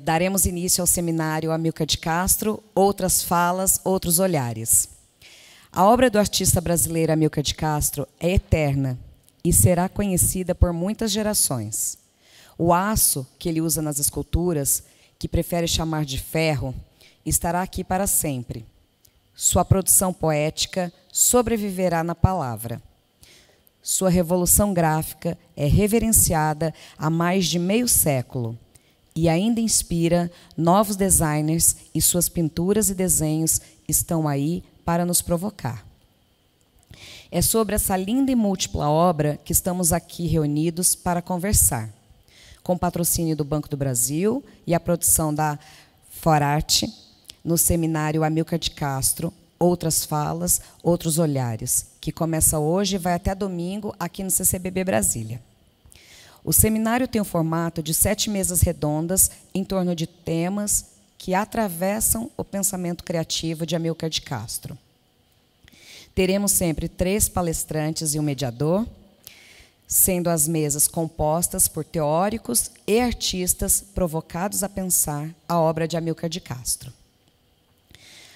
Daremos início ao seminário Amílcar de Castro, Outras Falas, Outros Olhares. A obra do artista brasileiro Amílcar de Castro é eterna e será conhecida por muitas gerações. O aço que ele usa nas esculturas, que prefere chamar de ferro, estará aqui para sempre. Sua produção poética sobreviverá na palavra. Sua revolução gráfica é reverenciada há mais de meio século e ainda inspira novos designers, e suas pinturas e desenhos estão aí para nos provocar. É sobre essa linda e múltipla obra que estamos aqui reunidos para conversar, com patrocínio do Banco do Brasil e a produção da Forarte, no seminário Amílcar de Castro, Outras Falas, Outros Olhares, que começa hoje e vai até domingo aqui no CCBB Brasília. O seminário tem o formato de 7 mesas redondas em torno de temas que atravessam o pensamento criativo de Amílcar de Castro. Teremos sempre 3 palestrantes e um mediador, sendo as mesas compostas por teóricos e artistas provocados a pensar a obra de Amílcar de Castro.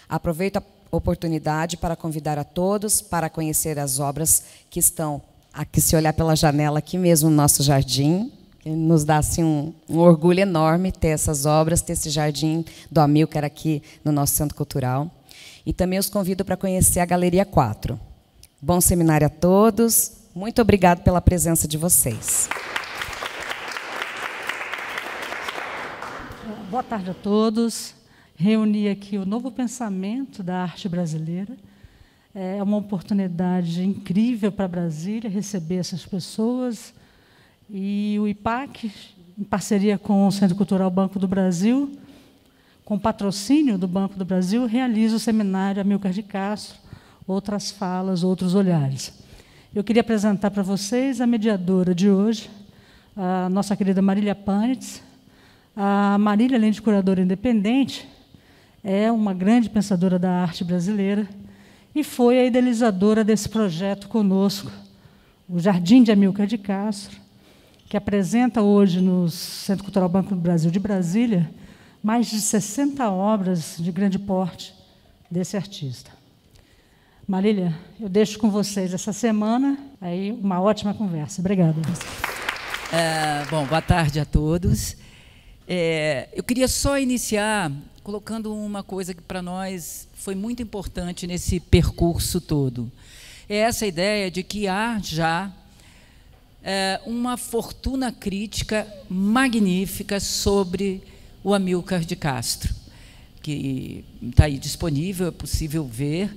Aproveito a oportunidade para convidar a todos para conhecer as obras que estão aqui, se olhar pela janela aqui mesmo no nosso jardim, que nos dá assim, um orgulho enorme ter essas obras, ter esse jardim do Amílcar aqui no nosso Centro Cultural. E também os convido para conhecer a Galeria 4. Bom seminário a todos. Muito obrigado pela presença de vocês. Boa tarde a todos. Reuni aqui o novo pensamento da arte brasileira. É uma oportunidade incrível para Brasília receber essas pessoas. E o IPAC, em parceria com o Centro Cultural Banco do Brasil, com patrocínio do Banco do Brasil, realiza o seminário Amílcar de Castro, Outras Falas, Outros Olhares. Eu queria apresentar para vocês a mediadora de hoje, a nossa querida Marília Panitz. A Marília, além de curadora independente, é uma grande pensadora da arte brasileira e foi a idealizadora desse projeto conosco, o Jardim de Amílcar de Castro, que apresenta hoje no Centro Cultural Banco do Brasil de Brasília mais de 60 obras de grande porte desse artista. Marília, eu deixo com vocês essa semana, aí uma ótima conversa. Obrigada. Bom, boa tarde a todos. Eu queria só iniciar colocando uma coisa que para nós foi muito importante nesse percurso todo. É essa ideia de que há já uma fortuna crítica magnífica sobre o Amílcar de Castro, que está aí disponível, é possível ver,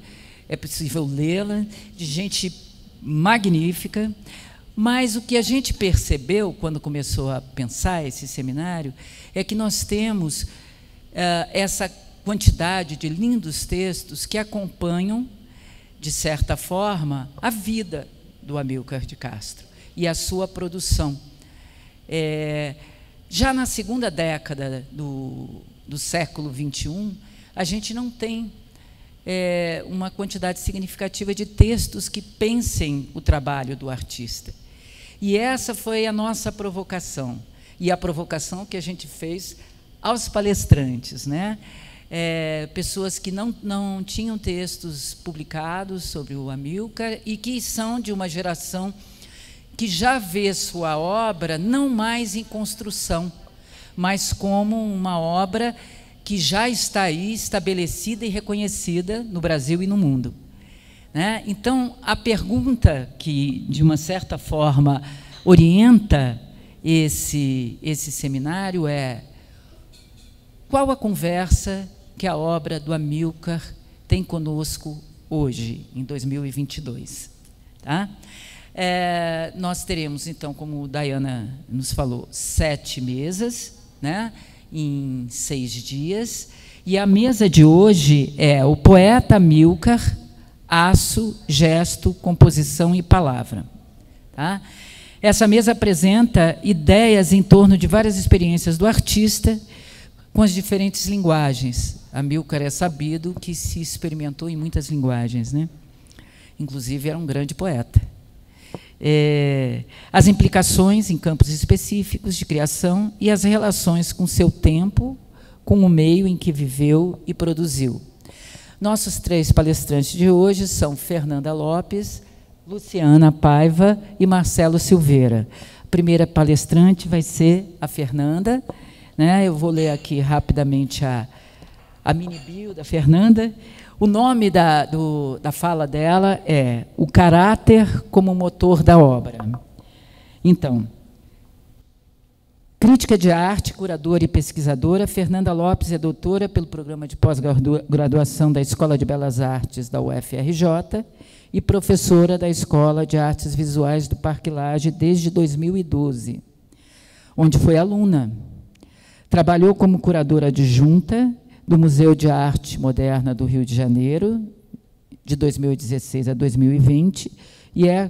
é possível lê-la, de gente magnífica. Mas o que a gente percebeu quando começou a pensar esse seminário é que nós temos essa quantidade de lindos textos que acompanham, de certa forma, a vida do Amílcar de Castro e a sua produção. Já na segunda década do século XXI, a gente não tem uma quantidade significativa de textos que pensem o trabalho do artista. E essa foi a nossa provocação, e a provocação que a gente fez aos palestrantes, né? Pessoas que não tinham textos publicados sobre o Amílcar e que são de uma geração que já vê sua obra não mais em construção, mas como uma obra que já está aí estabelecida e reconhecida no Brasil e no mundo, né? Então, a pergunta que, de uma certa forma, orienta esse seminário é: qual a conversa que a obra do Amílcar tem conosco hoje, em 2022? Tá? Nós teremos, então, como a Dayana nos falou, 7 mesas, né, em 6 dias. E a mesa de hoje é o poeta Amílcar, aço, gesto, composição e palavra. Tá? Essa mesa apresenta ideias em torno de várias experiências do artista, com as diferentes linguagens. Amílcar é sabido que se experimentou em muitas linguagens, né? Inclusive, era um grande poeta. as implicações em campos específicos de criação e as relações com seu tempo, com o meio em que viveu e produziu. Nossos 3 palestrantes de hoje são Fernanda Lopes, Luciana Paiva e Marcelo Silveira. A primeira palestrante vai ser a Fernanda, né? Eu vou ler aqui rapidamente a mini bio da Fernanda. O nome da fala dela é O Caráter como Motor da Obra. Então, crítica de arte, curadora e pesquisadora, Fernanda Lopes é doutora pelo Programa de Pós-Graduação da Escola de Belas Artes da UFRJ e professora da Escola de Artes Visuais do Parque Lage desde 2012, onde foi aluna. Trabalhou como curadora adjunta do Museu de Arte Moderna do Rio de Janeiro, de 2016 a 2020, e é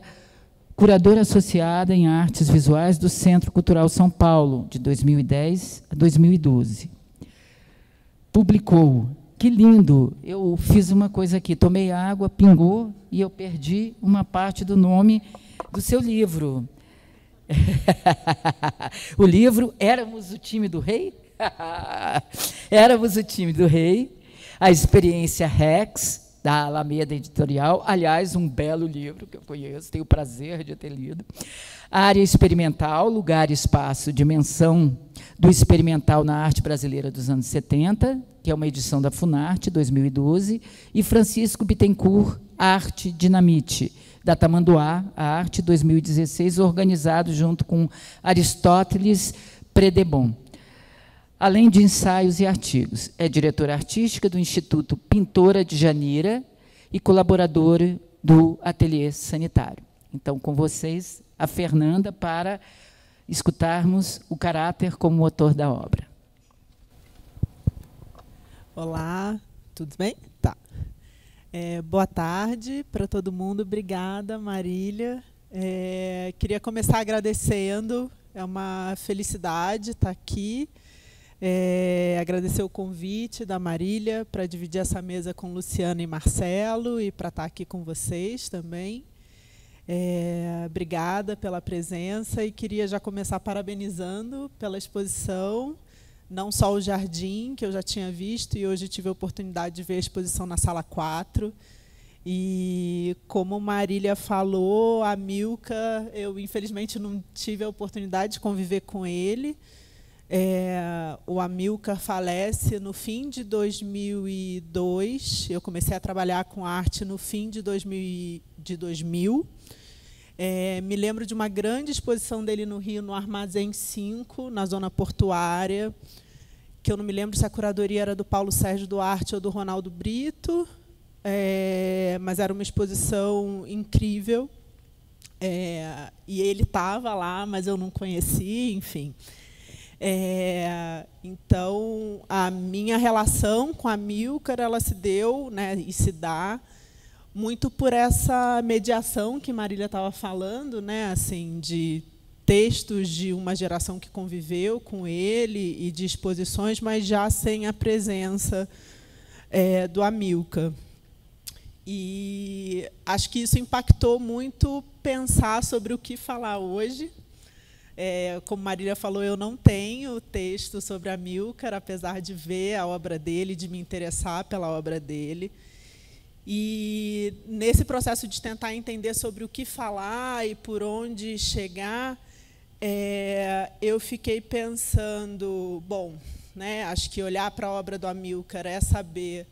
curadora associada em artes visuais do Centro Cultural São Paulo, de 2010 a 2012. Publicou, que lindo, eu fiz uma coisa aqui, tomei água, pingou, e eu perdi uma parte do nome do seu livro. O livro Éramos o Time do Rei? Éramos o Time do Rei, a experiência Rex, da Alameda Editorial, aliás, um belo livro que eu conheço, tenho o prazer de ter lido. Área Experimental, Lugar e Espaço, Dimensão do Experimental na Arte Brasileira dos anos 70, que é uma edição da Funarte, 2012, e Francisco Bittencourt, Arte Dinamite, da Tamanduá, a Arte, 2016, organizado junto com Aristóteles Predebon. Além de ensaios e artigos, é diretora artística do Instituto Pintora de Janira e colaboradora do Ateliê Sanitário. Então, com vocês, a Fernanda, para escutarmos o caráter como motor da obra. Olá, tudo bem? Tá. Boa tarde para todo mundo. Obrigada, Marília. Queria começar agradecendo. É uma felicidade estar aqui. Agradecer o convite da Marília para dividir essa mesa com Luciana e Marcelo e para estar aqui com vocês também. Obrigada pela presença e queria já começar parabenizando pela exposição, não só o Jardim, que eu já tinha visto, e hoje tive a oportunidade de ver a exposição na Sala 4. E, como Marília falou, a Amilcar, eu infelizmente não tive a oportunidade de conviver com ele. O Amilcar falece no fim de 2002. Eu comecei a trabalhar com arte no fim de 2000. Me lembro de uma grande exposição dele no Rio, no Armazém 5, na zona portuária, que eu não me lembro se a curadoria era do Paulo Sérgio Duarte ou do Ronaldo Brito, mas era uma exposição incrível. E ele estava lá, mas eu não conheci, enfim. Então, a minha relação com a Amilcar, ela se deu, né, e se dá muito por essa mediação que Marília estava falando, né, assim, de textos de uma geração que conviveu com ele e de exposições, mas já sem a presença do Amilcar. E acho que isso impactou muito pensar sobre o que falar hoje. Como Marília falou, eu não tenho texto sobre Amilcar, apesar de ver a obra dele, de me interessar pela obra dele. E, nesse processo de tentar entender sobre o que falar e por onde chegar, eu fiquei pensando, bom, né, acho que olhar para a obra do Amilcar é saber,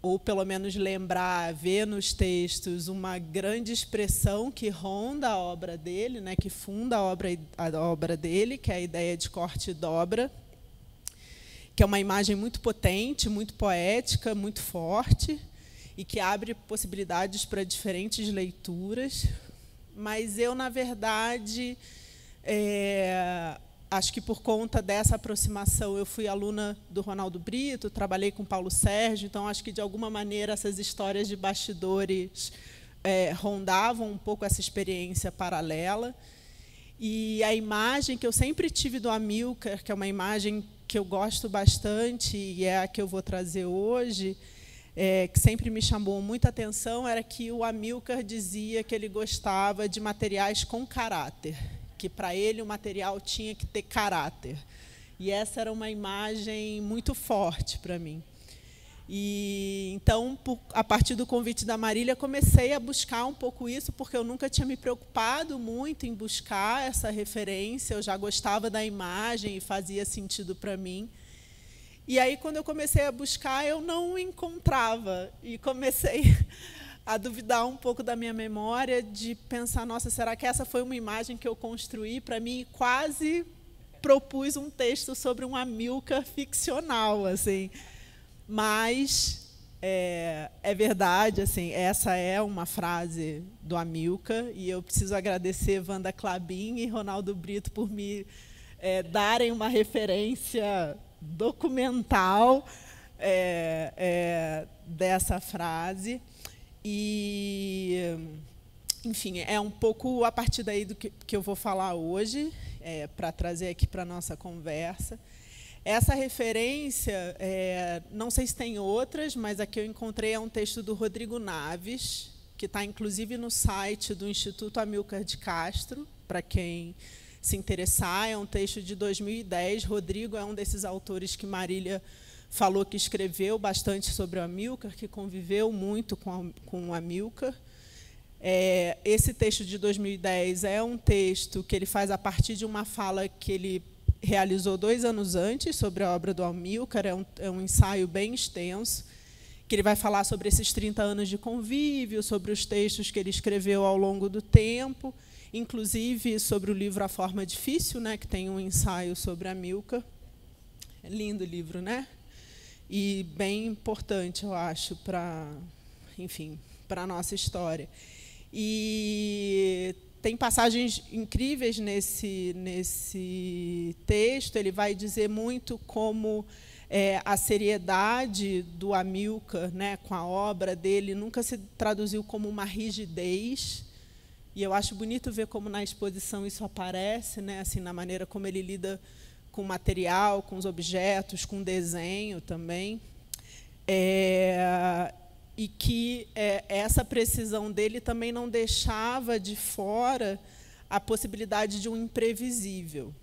ou pelo menos lembrar, ver nos textos uma grande expressão que ronda a obra dele, né, que funda a obra dele, que é a ideia de corte e dobra, que é uma imagem muito potente, muito poética, muito forte, e que abre possibilidades para diferentes leituras. Mas eu, na verdade, acho que por conta dessa aproximação, eu fui aluna do Ronaldo Brito, trabalhei com Paulo Sérgio, então acho que, de alguma maneira, essas histórias de bastidores rondavam um pouco essa experiência paralela. E a imagem que eu sempre tive do Amilcar, que é uma imagem que eu gosto bastante, e é a que eu vou trazer hoje, que sempre me chamou muita atenção era que o Amilcar dizia que ele gostava de materiais com caráter, que para ele o material tinha que ter caráter. E essa era uma imagem muito forte para mim. E então, a partir do convite da Marília, comecei a buscar um pouco isso, porque eu nunca tinha me preocupado muito em buscar essa referência, eu já gostava da imagem e fazia sentido para mim. E aí, quando eu comecei a buscar, eu não encontrava, e comecei a duvidar um pouco da minha memória, de pensar, nossa, será que essa foi uma imagem que eu construí para mim? E quase propus um texto sobre um Amilcar ficcional, assim. Mas é verdade, assim, essa é uma frase do Amilcar, e eu preciso agradecer Wanda Clabin e Ronaldo Brito por me darem uma referência documental dessa frase. E, enfim, é um pouco a partir daí do que eu vou falar hoje, para trazer aqui para a nossa conversa. Essa referência, não sei se tem outras, mas a que eu encontrei é um texto do Rodrigo Naves, que está, inclusive, no site do Instituto Amilcar de Castro, para quem se interessar. É um texto de 2010. Rodrigo é um desses autores que Marília falou que escreveu bastante sobre o Amilcar, que conviveu muito com o Amilcar. Esse texto de 2010 é um texto que ele faz a partir de uma fala que ele realizou 2 anos antes sobre a obra do Amilcar. É um ensaio bem extenso, que ele vai falar sobre esses 30 anos de convívio, sobre os textos que ele escreveu ao longo do tempo, inclusive sobre o livro A Forma Difícil, né, que tem um ensaio sobre Amilcar. É lindo o livro, né? E bem importante, eu acho, para a nossa história. E tem passagens incríveis nesse texto. Ele vai dizer muito como a seriedade do Amilcar, né, com a obra dele, nunca se traduziu como uma rigidez. E eu acho bonito ver como na exposição isso aparece, né, assim, na maneira como ele lida com o material, com os objetos, com o desenho também. E que essa precisão dele também não deixava de fora a possibilidade de um imprevisível.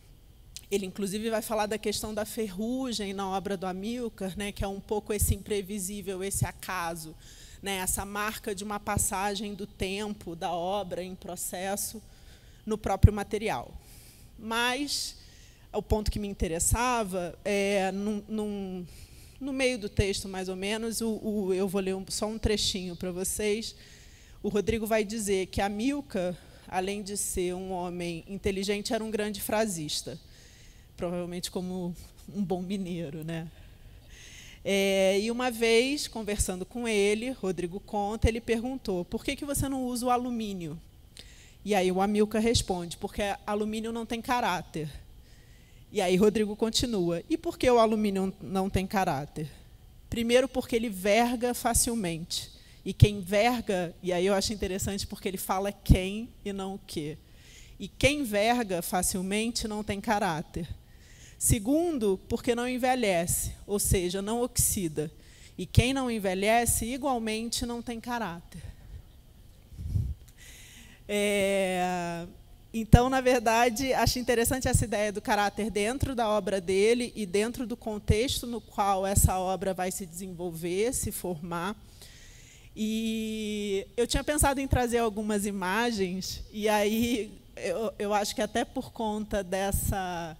Ele, inclusive, vai falar da questão da ferrugem na obra do Amilcar, né, que é um pouco esse imprevisível, esse acaso, né, essa marca de uma passagem do tempo da obra em processo no próprio material. Mas o ponto que me interessava no meio do texto, mais ou menos, eu vou ler só um trechinho para vocês. O Rodrigo vai dizer que Amilcar, além de ser um homem inteligente, era um grande frasista, provavelmente como um bom mineiro, né? E uma vez, conversando com ele, Rodrigo conta, ele perguntou: por que você não usa o alumínio? E aí o Amilcar responde: porque alumínio não tem caráter. E aí Rodrigo continua: e por que o alumínio não tem caráter? Primeiro, porque ele verga facilmente. E quem verga, e aí eu acho interessante porque ele fala quem e não o quê. E quem verga facilmente não tem caráter. Segundo, porque não envelhece, ou seja, não oxida. E quem não envelhece, igualmente, não tem caráter. Então, na verdade, acho interessante essa ideia do caráter dentro da obra dele e dentro do contexto no qual essa obra vai se desenvolver, se formar. E eu tinha pensado em trazer algumas imagens, e aí eu acho que até por conta dessa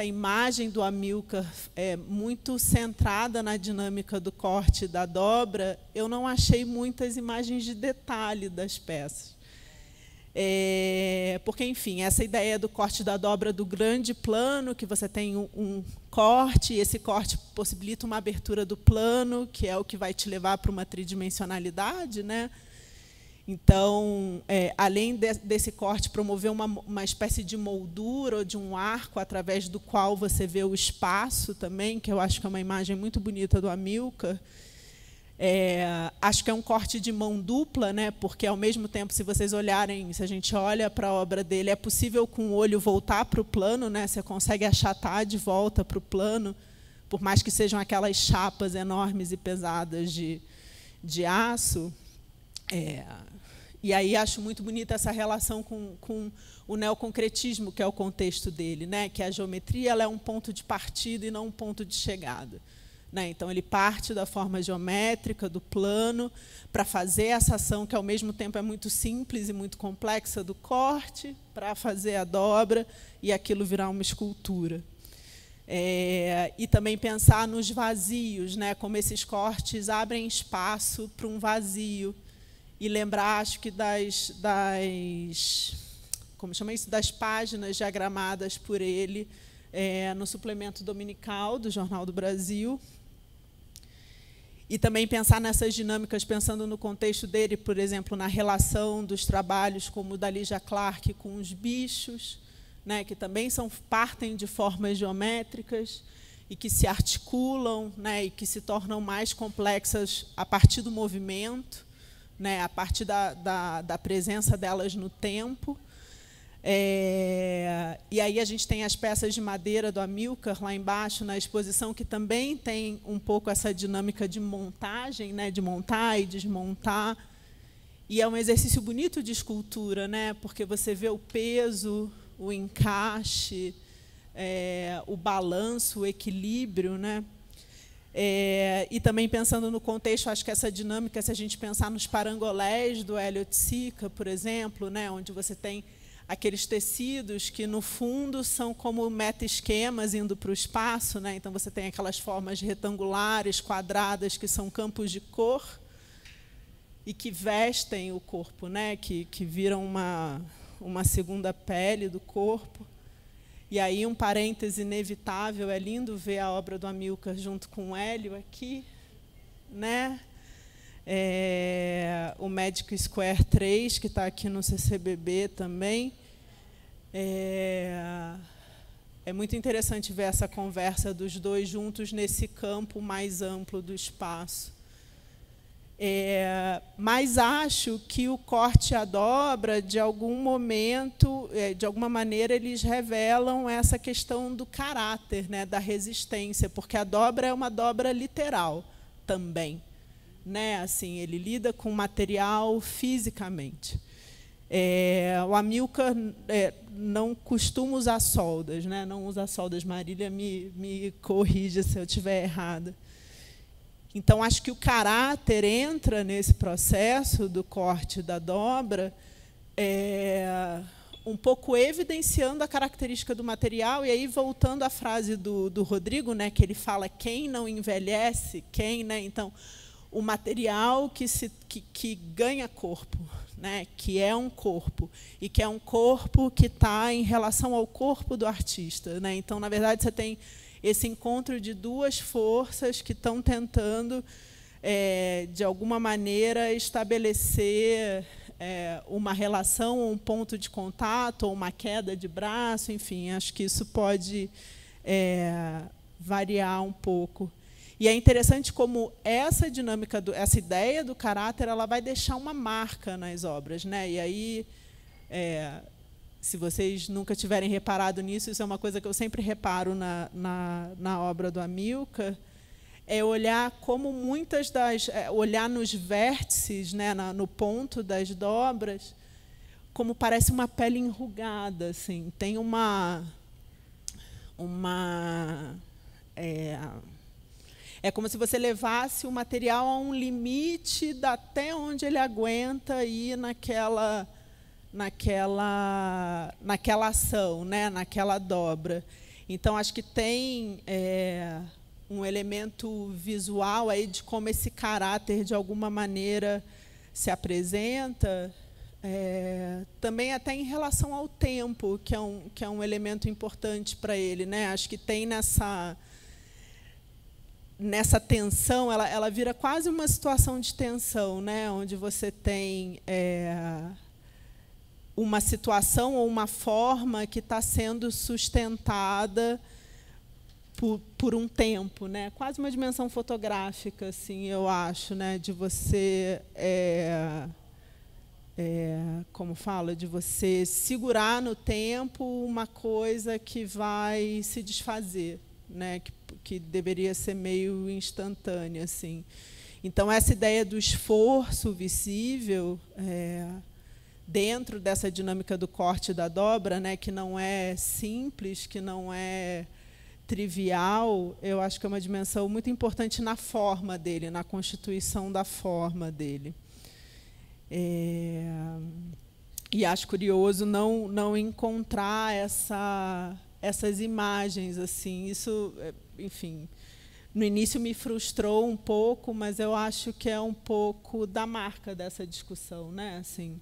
imagem do Amilcar muito centrada na dinâmica do corte e da dobra, eu não achei muitas imagens de detalhe das peças. Porque, enfim, essa ideia do corte da dobra do grande plano, que você tem um corte, e esse corte possibilita uma abertura do plano, que é o que vai te levar para uma tridimensionalidade, né? Então, além desse corte promover uma espécie de moldura ou de um arco através do qual você vê o espaço também, que eu acho que é uma imagem muito bonita do Amilcar. Acho que é um corte de mão dupla, né? Porque, ao mesmo tempo, se vocês olharem, se a gente olha para a obra dele, é possível com o olho voltar para o plano, né? Você consegue achatar de volta para o plano por mais que sejam aquelas chapas enormes e pesadas de aço. E aí acho muito bonita essa relação com o neoconcretismo, que é o contexto dele, né? Que a geometria ela é um ponto de partida e não um ponto de chegada. Né? Então, ele parte da forma geométrica, do plano, para fazer essa ação, que, ao mesmo tempo, é muito simples e muito complexa, do corte, para fazer a dobra e aquilo virar uma escultura. E também pensar nos vazios, né? Como esses cortes abrem espaço para um vazio. E lembrar, acho que, como chama isso? Das páginas diagramadas por ele no suplemento dominical do Jornal do Brasil. E também pensar nessas dinâmicas, pensando no contexto dele, por exemplo, na relação dos trabalhos como o da Lygia Clark com os bichos, né, que também partem de formas geométricas e que se articulam, né, e que se tornam mais complexas a partir do movimento, né, a partir da presença delas no tempo. E aí a gente tem as peças de madeira do Amilcar lá embaixo na exposição, que também tem um pouco essa dinâmica de montagem, né, de montar e desmontar. E é um exercício bonito de escultura, né, porque você vê o peso, o encaixe, o balanço, o equilíbrio, né? E também pensando no contexto, acho que essa dinâmica, se a gente pensar nos parangolés do Elliot Sica, por exemplo, né, onde você tem aqueles tecidos que, no fundo, são como meta-esquemas indo para o espaço, né? Então, você tem aquelas formas retangulares, quadradas, que são campos de cor e que vestem o corpo, né? Que viram uma segunda pele do corpo. E aí, um parêntese inevitável, é lindo ver a obra do Amilcar junto com o Hélio aqui, né? O Magic Square 3, que está aqui no CCBB também. É muito interessante ver essa conversa dos dois juntos nesse campo mais amplo do espaço. Mas acho que o corte e a dobra, de algum momento, de alguma maneira, eles revelam essa questão do caráter, né, da resistência, porque a dobra é uma dobra literal também. Né, assim, ele lida com material fisicamente. O Amilcar não costuma usar soldas, né, não usa soldas. Marília me corrija se eu estiver errada. Então, acho que o caráter entra nesse processo do corte e da dobra, um pouco evidenciando a característica do material. E aí, voltando à frase do Rodrigo, né, que ele fala quem não envelhece, quem, né? Então, o material que ganha corpo, né, que é um corpo, e que é um corpo que está em relação ao corpo do artista. Né? Então, na verdade, você tem esse encontro de duas forças que estão tentando, de alguma maneira, estabelecer uma relação, ou um ponto de contato, ou uma queda de braço, enfim, acho que isso pode variar um pouco. E é interessante como essa dinâmica, essa ideia do caráter, ela vai deixar uma marca nas obras, né? E aí, se vocês nunca tiverem reparado nisso, isso é uma coisa que eu sempre reparo na obra do Amilcar, é olhar como muitas olhar nos vértices, né, no ponto das dobras, como parece uma pele enrugada, assim. Tem é como se você levasse o material a um limite até onde ele aguenta ir naquela ação, né, naquela dobra. Então, acho que tem um elemento visual aí de como esse caráter, de alguma maneira, se apresenta, também até em relação ao tempo, que é um elemento importante para ele. Né? Acho que tem nessa tensão, ela vira quase uma situação de tensão, né? Onde você tem uma situação ou uma forma que está sendo sustentada por um tempo, né? Quase uma dimensão fotográfica, assim, eu acho, né? De você, como fala, de você segurar no tempo uma coisa que vai se desfazer. né, que deveria ser meio instantânea, assim. Então, essa ideia do esforço visível dentro dessa dinâmica do corte e da dobra, né, que não é simples, que não é trivial, eu acho que é uma dimensão muito importante na forma dele, na constituição da forma dele. E acho curioso não encontrar essas imagens, assim. Isso, enfim, no início me frustrou um pouco, mas eu acho que é um pouco da marca dessa discussão, né? Assim,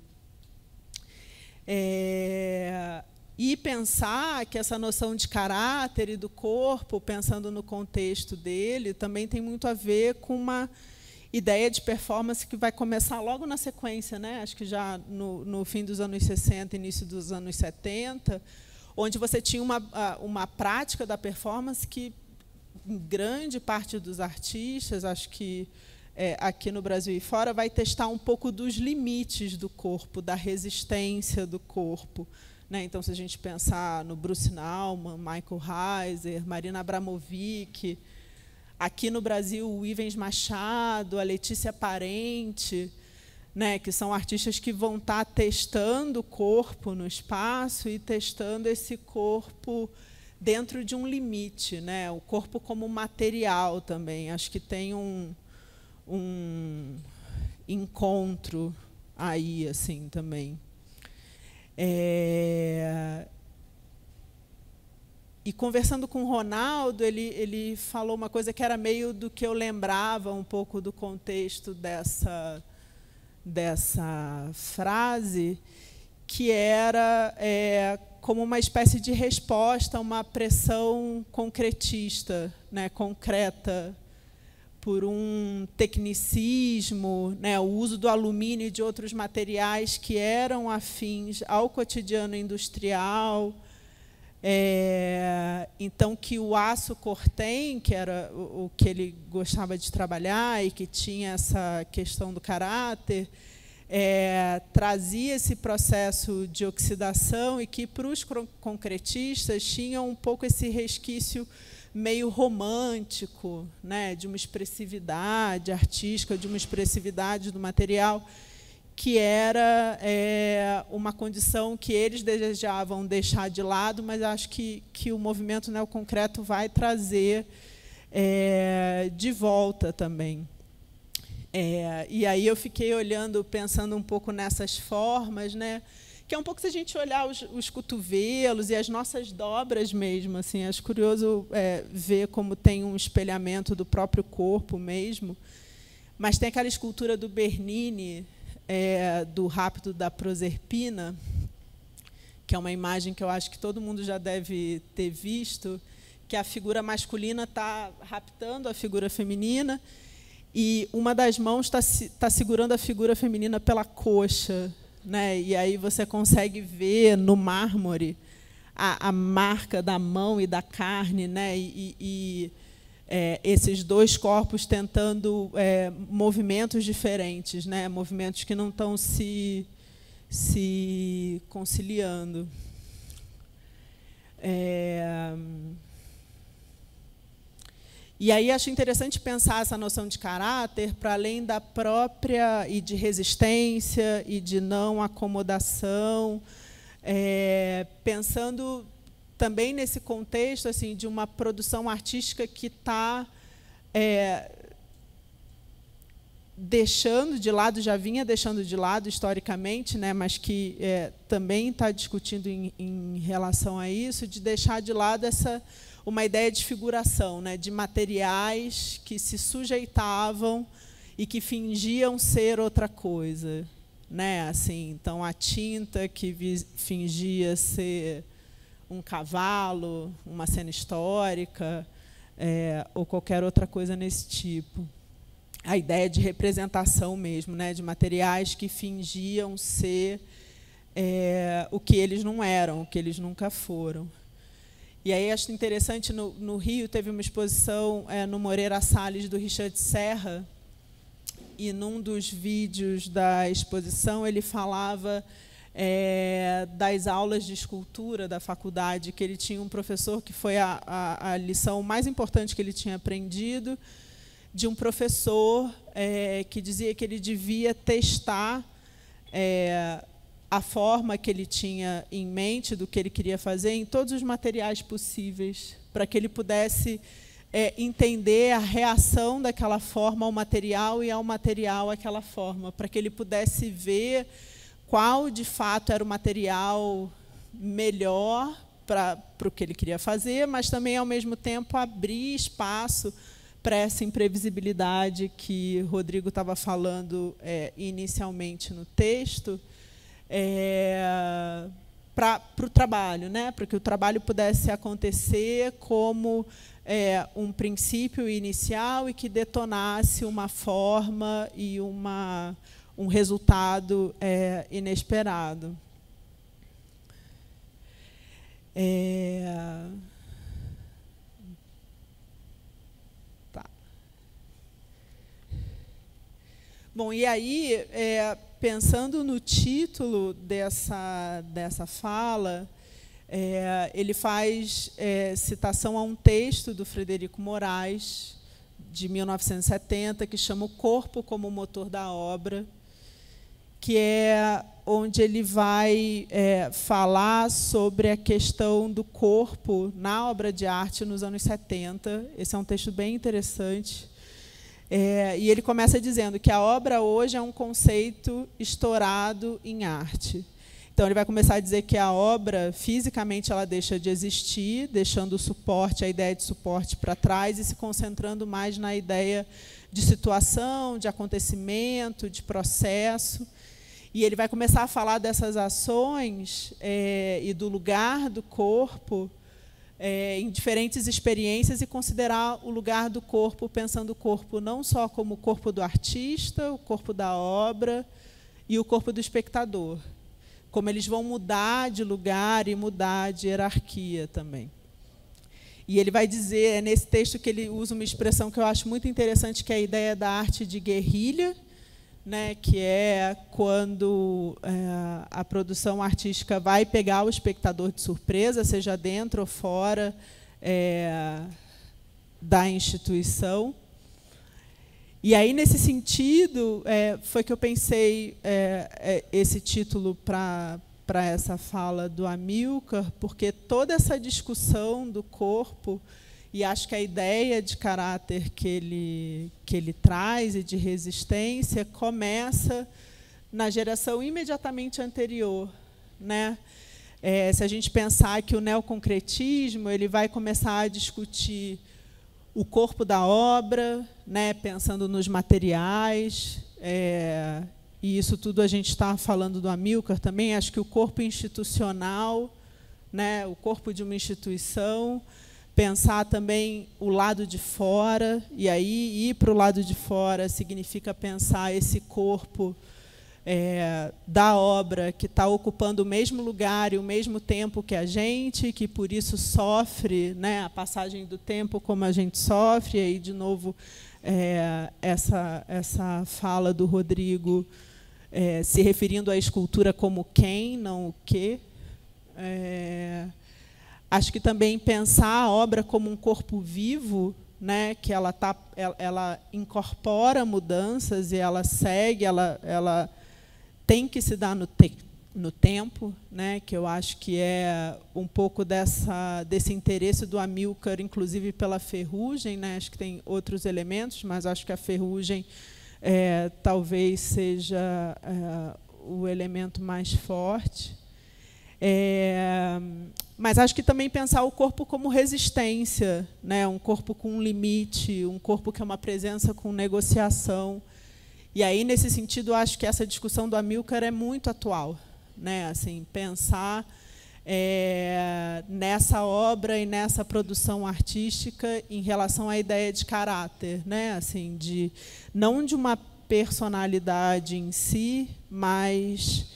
e pensar que essa noção de caráter e do corpo, pensando no contexto dele, também tem muito a ver com uma ideia de performance que vai começar logo na sequência, né? Acho que já no fim dos anos 60, início dos anos 70, onde você tinha uma prática da performance que, em grande parte dos artistas, acho que aqui no Brasil e fora, vai testar um pouco dos limites do corpo, da resistência do corpo, né? Então, se a gente pensar no Bruce Nauman, Michael Heiser, Marina Abramovic, aqui no Brasil, o Ivens Machado, a Letícia Parente, né, que são artistas que vão estar testando o corpo no espaço e testando esse corpo dentro de um limite, né? O corpo como material também. Acho que tem um encontro aí, assim, também. E conversando com o Ronaldo, ele falou uma coisa que era meio do que eu lembrava um pouco do contexto dessa frase, que era como uma espécie de resposta a uma pressão concretista, né, concreta, por um tecnicismo, né, o uso do alumínio e de outros materiais que eram afins ao cotidiano industrial. Então, que o aço cortem, que era o que ele gostava de trabalhar e que tinha essa questão do caráter, trazia esse processo de oxidação e que, para os concretistas, tinha um pouco esse resquício meio romântico, né, de uma expressividade artística, de uma expressividade do material, que era uma condição que eles desejavam deixar de lado, mas acho que o movimento neoconcreto vai trazer de volta também. E aí eu fiquei olhando, pensando um pouco nessas formas, né, que é um pouco se a gente olhar os cotovelos e as nossas dobras mesmo. Assim, acho curioso ver como tem um espelhamento do próprio corpo mesmo, mas tem aquela escultura do Bernini, do Rapto da Proserpina, que é uma imagem que eu acho que todo mundo já deve ter visto, que a figura masculina está raptando a figura feminina e uma das mãos está segurando a figura feminina pela coxa, né? E aí você consegue ver no mármore a marca da mão e da carne, né? Esses dois corpos tentando movimentos diferentes, né? Movimentos que não estão se conciliando. E aí acho interessante pensar essa noção de caráter para além da própria e de resistência e de não acomodação, pensando também nesse contexto assim de uma produção artística que está deixando de lado, já vinha deixando de lado historicamente, né, mas que também está discutindo em relação a isso, de deixar de lado uma ideia de figuração, né, de materiais que se sujeitavam e que fingiam ser outra coisa, né, assim, então a tinta que fingia ser um cavalo, uma cena histórica, ou qualquer outra coisa nesse tipo. A ideia de representação mesmo, né, de materiais que fingiam ser o que eles não eram, o que eles nunca foram. E aí acho interessante, no Rio teve uma exposição no Moreira Salles do Richard Serra, e num dos vídeos da exposição ele falava das aulas de escultura da faculdade, que ele tinha um professor que foi a lição mais importante que ele tinha aprendido, de um professor que dizia que ele devia testar a forma que ele tinha em mente do que ele queria fazer em todos os materiais possíveis, para que ele pudesse entender a reação daquela forma ao material e ao material àquela forma, para que ele pudesse ver qual, de fato, era o material melhor para o que ele queria fazer, mas também, ao mesmo tempo, abrir espaço para essa imprevisibilidade que Rodrigo estava falando inicialmente no texto, para o trabalho, né? Para que o trabalho pudesse acontecer como um princípio inicial e que detonasse uma forma e um resultado inesperado. Tá. Bom, e aí, pensando no título dessa fala, ele faz citação a um texto do Frederico Moraes, de 1970, que chama O Corpo como Motor da Obra, que é onde ele vai falar sobre a questão do corpo na obra de arte nos anos 70. Esse é um texto bem interessante. E ele começa dizendo que a obra hoje é um conceito estourado em arte. Então, ele vai começar a dizer que a obra, fisicamente, ela deixa de existir, deixando o suporte, a ideia de suporte para trás e se concentrando mais na ideia de situação, de acontecimento, de processo. E ele vai começar a falar dessas ações e do lugar do corpo em diferentes experiências e considerar o lugar do corpo, pensando o corpo não só como o corpo do artista, o corpo da obra e o corpo do espectador, como eles vão mudar de lugar e mudar de hierarquia também. E ele vai dizer, nesse texto que ele usa uma expressão que eu acho muito interessante, que é a ideia da arte de guerrilha, né, que é quando a produção artística vai pegar o espectador de surpresa, seja dentro ou fora da instituição. E aí, nesse sentido, foi que eu pensei esse título para essa fala do Amilcar, porque toda essa discussão do corpo, e acho que a ideia de caráter que ele traz e de resistência começa na geração imediatamente anterior, né? Se a gente pensar que o neoconcretismo ele vai começar a discutir o corpo da obra, né, pensando nos materiais, e isso tudo a gente está falando do Amilcar também. Acho que o corpo institucional, né, o corpo de uma instituição, pensar também o lado de fora, e aí ir para o lado de fora significa pensar esse corpo da obra que está ocupando o mesmo lugar e o mesmo tempo que a gente, que por isso sofre, né, a passagem do tempo como a gente sofre. E aí, de novo, essa fala do Rodrigo se referindo à escultura como quem, não o quê. Acho que também pensar a obra como um corpo vivo, né, que ela incorpora mudanças e ela segue, ela tem que se dar no tempo, né, que eu acho que é um pouco desse interesse do Amilcar, inclusive pela ferrugem, né, acho que tem outros elementos, mas acho que a ferrugem talvez seja o elemento mais forte. Mas acho que também pensar o corpo como resistência, né, um corpo com um limite, um corpo que é uma presença com negociação. E aí, nesse sentido, eu acho que essa discussão do Amilcar é muito atual, né? Assim, pensar nessa obra e nessa produção artística em relação à ideia de caráter, né? Assim, não de uma personalidade em si, mas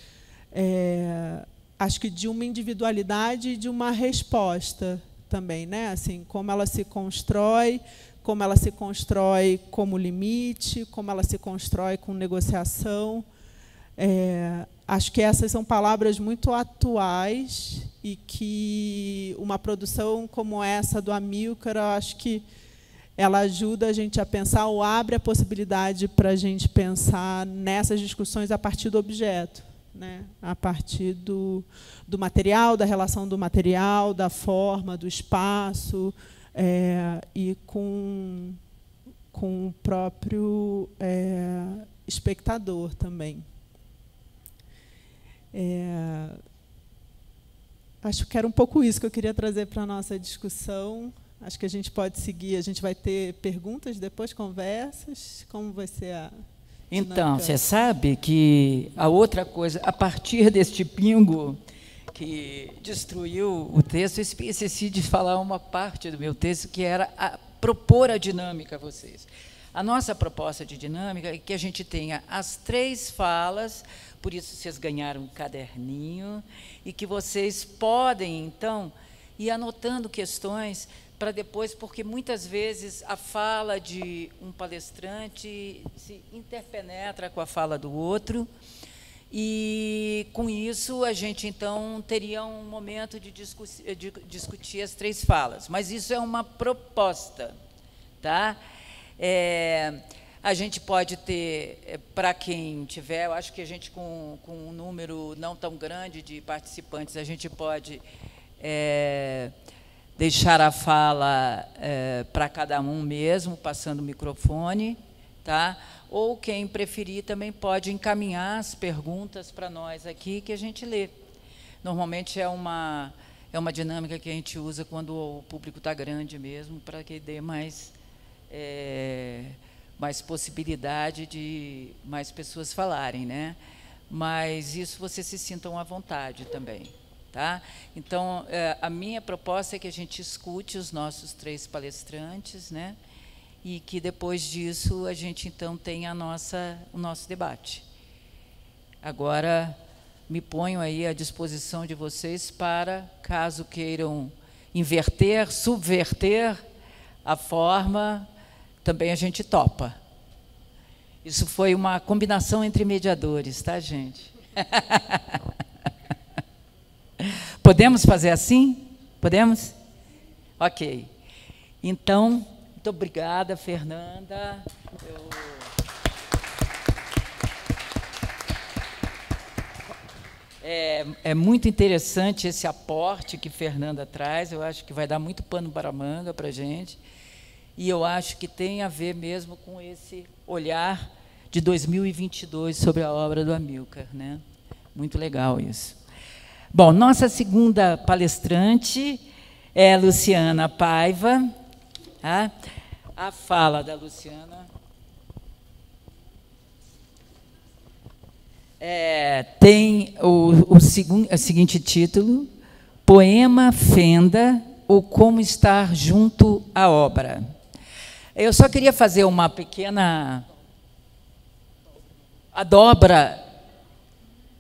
acho que de uma individualidade e de uma resposta também, né? Assim, como ela se constrói como limite, como ela se constrói com negociação, Acho que essas são palavras muito atuais e que uma produção como essa do Amilcar, eu acho que ela ajuda a gente a pensar ou abre a possibilidade para a gente pensar nessas discussões a partir do objeto, né? A partir do material, da relação do material, da forma, do espaço, e com o próprio espectador também. Acho que era um pouco isso que eu queria trazer para a nossa discussão. Acho que a gente pode seguir, a gente vai ter perguntas, depois conversas. Como vai ser a dinâmica? Então, você sabe que a outra coisa, a partir deste pingo que destruiu o texto, eu esqueci de falar uma parte do meu texto, que era propor a dinâmica a vocês. A nossa proposta de dinâmica é que a gente tenha as 3 falas, por isso vocês ganharam um caderninho, e que vocês podem, então, ir anotando questões para depois, porque muitas vezes a fala de um palestrante se interpenetra com a fala do outro, e, com isso, a gente, então, teria um momento de discutir as 3 falas. Mas isso é uma proposta, tá? A gente pode ter, para quem tiver, eu acho que a gente, com um número não tão grande de participantes, a gente pode deixar a fala para cada um mesmo, passando o microfone, tá? Ou quem preferir também pode encaminhar as perguntas para nós aqui, que a gente lê. Normalmente é uma dinâmica que a gente usa quando o público está grande mesmo, para que dê mais possibilidade de mais pessoas falarem, né? Mas isso vocês se sintam à vontade também, tá? Então, a minha proposta é que a gente escute os nossos 3 palestrantes, né? E que depois disso a gente então tenha o nosso debate. Agora, me ponho aí à disposição de vocês para, caso queiram inverter, subverter a forma, também a gente topa. Isso foi uma combinação entre mediadores, tá, gente? Podemos fazer assim? Podemos? Ok. Então, muito obrigada, Fernanda. É muito interessante esse aporte que Fernanda traz. Eu acho que vai dar muito pano para a manga para a gente. E eu acho que tem a ver mesmo com esse olhar de 2022 sobre a obra do Amilcar, né? Muito legal isso. Bom, nossa segunda palestrante é a Luciana Paiva. Tá? A fala da Luciana tem o seguinte título: Poema Fenda ou Como Estar Junto à Obra. Eu só queria fazer uma pequena... A dobra,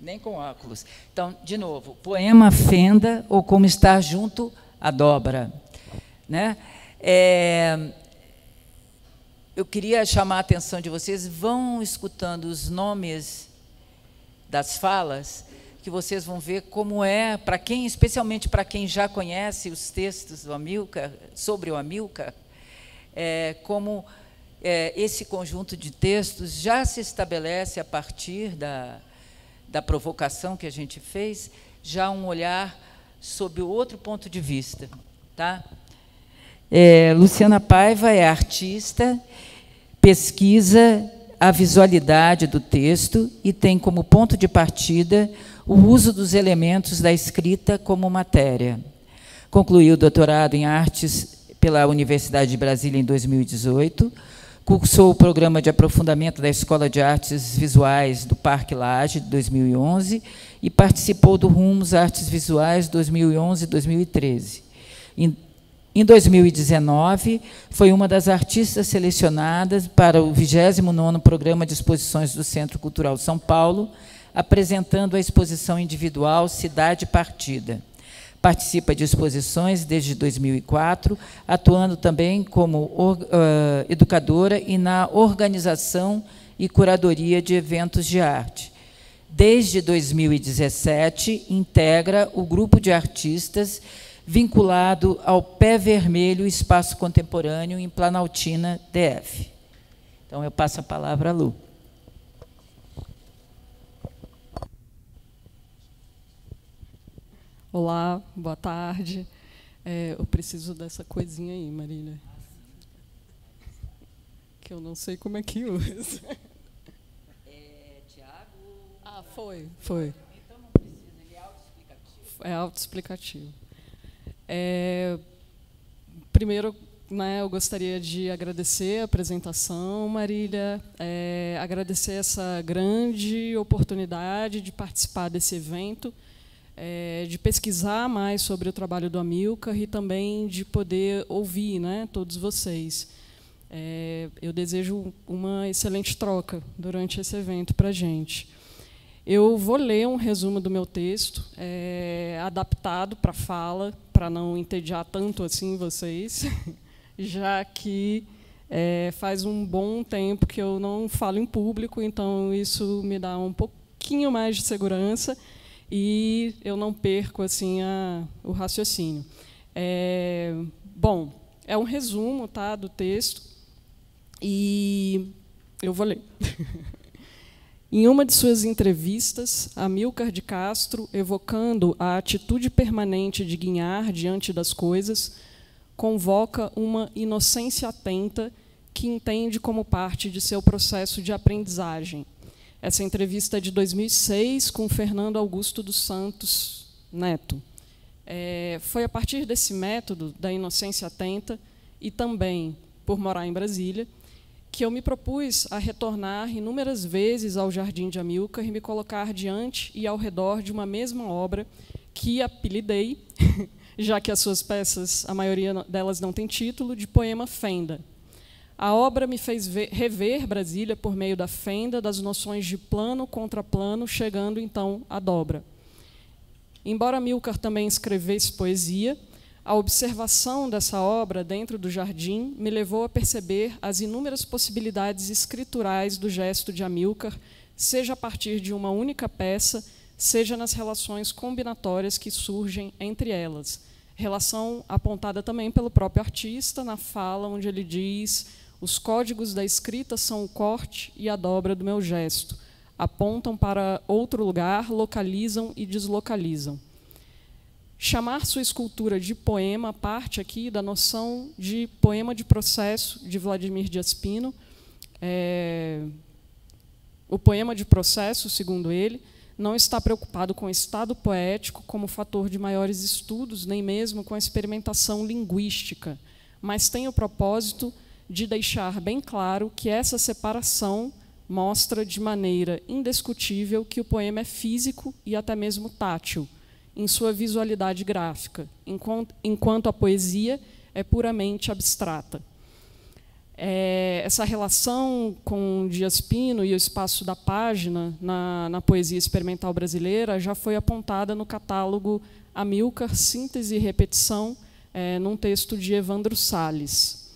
nem com óculos. Então, de novo, Poema Fenda ou Como Estar Junto à Dobra. Né? Eu queria chamar a atenção de vocês, vão escutando os nomes das falas, que vocês vão ver como para quem, especialmente para quem já conhece os textos do Amilcar, sobre o Amilcar, como esse conjunto de textos já se estabelece a partir da provocação que a gente fez, já um olhar sob o outro ponto de vista. Tá? Luciana Paiva é artista, pesquisa a visualidade do texto e tem como ponto de partida o uso dos elementos da escrita como matéria. Concluiu o doutorado em artes pela Universidade de Brasília em 2018, cursou o programa de aprofundamento da Escola de Artes Visuais do Parque Lage, de 2011, e participou do Rumos Artes Visuais 2011 e 2013. Em 2019, foi uma das artistas selecionadas para o 29º Programa de Exposições do Centro Cultural São Paulo, apresentando a exposição individual Cidade Partida. Participa de exposições desde 2004, atuando também como educadora e na organização e curadoria de eventos de arte. Desde 2017, integra o grupo de artistas vinculado ao Pé Vermelho Espaço Contemporâneo em Planaltina, DF. Então, eu passo a palavra à Lu. Olá, boa tarde. Eu preciso dessa coisinha aí, Marília. Que eu não sei como é que usa. Tiago? Ah, foi. Então não precisa, ele é autoexplicativo. É autoexplicativo. Primeiro, né, eu gostaria de agradecer a apresentação, Marília, agradecer essa grande oportunidade de participar desse evento, de pesquisar mais sobre o trabalho do Amilcar e também de poder ouvir, né, todos vocês. Eu desejo uma excelente troca durante esse evento para a gente. Eu vou ler um resumo do meu texto, adaptado para fala, para não entediar tanto assim vocês, já que faz um bom tempo que eu não falo em público, então isso me dá um pouquinho mais de segurança e eu não perco assim o raciocínio. Bom, é um resumo, tá, do texto e eu vou ler. Em uma de suas entrevistas, Amilcar de Castro, evocando a atitude permanente de guinhar diante das coisas, convoca uma inocência atenta que entende como parte de seu processo de aprendizagem. Essa entrevista é de 2006, com Fernando Augusto dos Santos Neto. Foi a partir desse método da inocência atenta, e também por morar em Brasília, que eu me propus a retornar inúmeras vezes ao Jardim de Amilcar e me colocar diante e ao redor de uma mesma obra que apelidei, já que as suas peças, a maioria delas não tem título, de Poema Fenda. A obra me fez rever Brasília por meio da fenda, das noções de plano contra plano, chegando então à dobra. Embora Amilcar também escrevesse poesia, a observação dessa obra dentro do jardim me levou a perceber as inúmeras possibilidades escriturais do gesto de Amilcar, seja a partir de uma única peça, seja nas relações combinatórias que surgem entre elas. Relação apontada também pelo próprio artista na fala, onde ele diz: os códigos da escrita são o corte e a dobra do meu gesto. Apontam para outro lugar, localizam e deslocalizam. Chamar sua escultura de poema parte aqui da noção de poema de processo de Vladimir Dias Pino. O poema de processo, segundo ele, não está preocupado com o estado poético como fator de maiores estudos, nem mesmo com a experimentação linguística, mas tem o propósito de deixar bem claro que essa separação mostra de maneira indiscutível que o poema é físico e até mesmo tátil, em sua visualidade gráfica, enquanto a poesia é puramente abstrata. Essa relação com Dias Pino e o espaço da página na poesia experimental brasileira já foi apontada no catálogo Amilcar, Síntese e Repetição, num texto de Evandro Salles.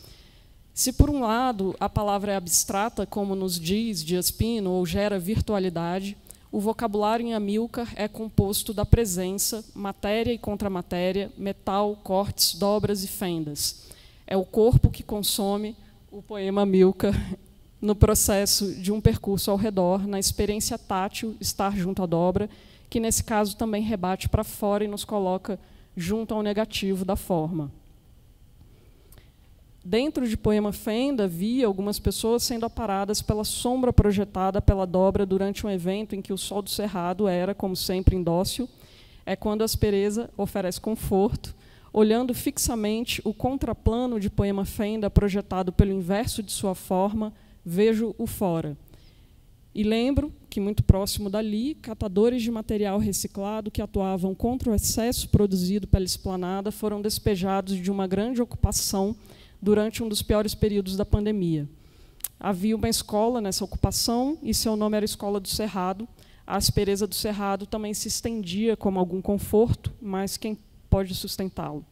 Se, por um lado, a palavra é abstrata, como nos diz Dias Pino, ou gera virtualidade, o vocabulário em Amilcar é composto da presença, matéria e contramatéria, metal, cortes, dobras e fendas. É o corpo que consome o poema Amilcar no processo de um percurso ao redor, na experiência tátil, estar junto à dobra, que, nesse caso, também rebate para fora e nos coloca junto ao negativo da forma. Dentro de Poema Fenda, vi algumas pessoas sendo aparadas pela sombra projetada pela dobra durante um evento em que o sol do cerrado era, como sempre, indócil. É quando a aspereza oferece conforto, olhando fixamente o contraplano de Poema Fenda projetado pelo inverso de sua forma, vejo o fora. E lembro que, muito próximo dali, catadores de material reciclado que atuavam contra o excesso produzido pela esplanada foram despejados de uma grande ocupação durante um dos piores períodos da pandemia. Havia uma escola nessa ocupação e seu nome era Escola do Cerrado. A aspereza do cerrado também se estendia como algum conforto, mas quem pode sustentá-lo?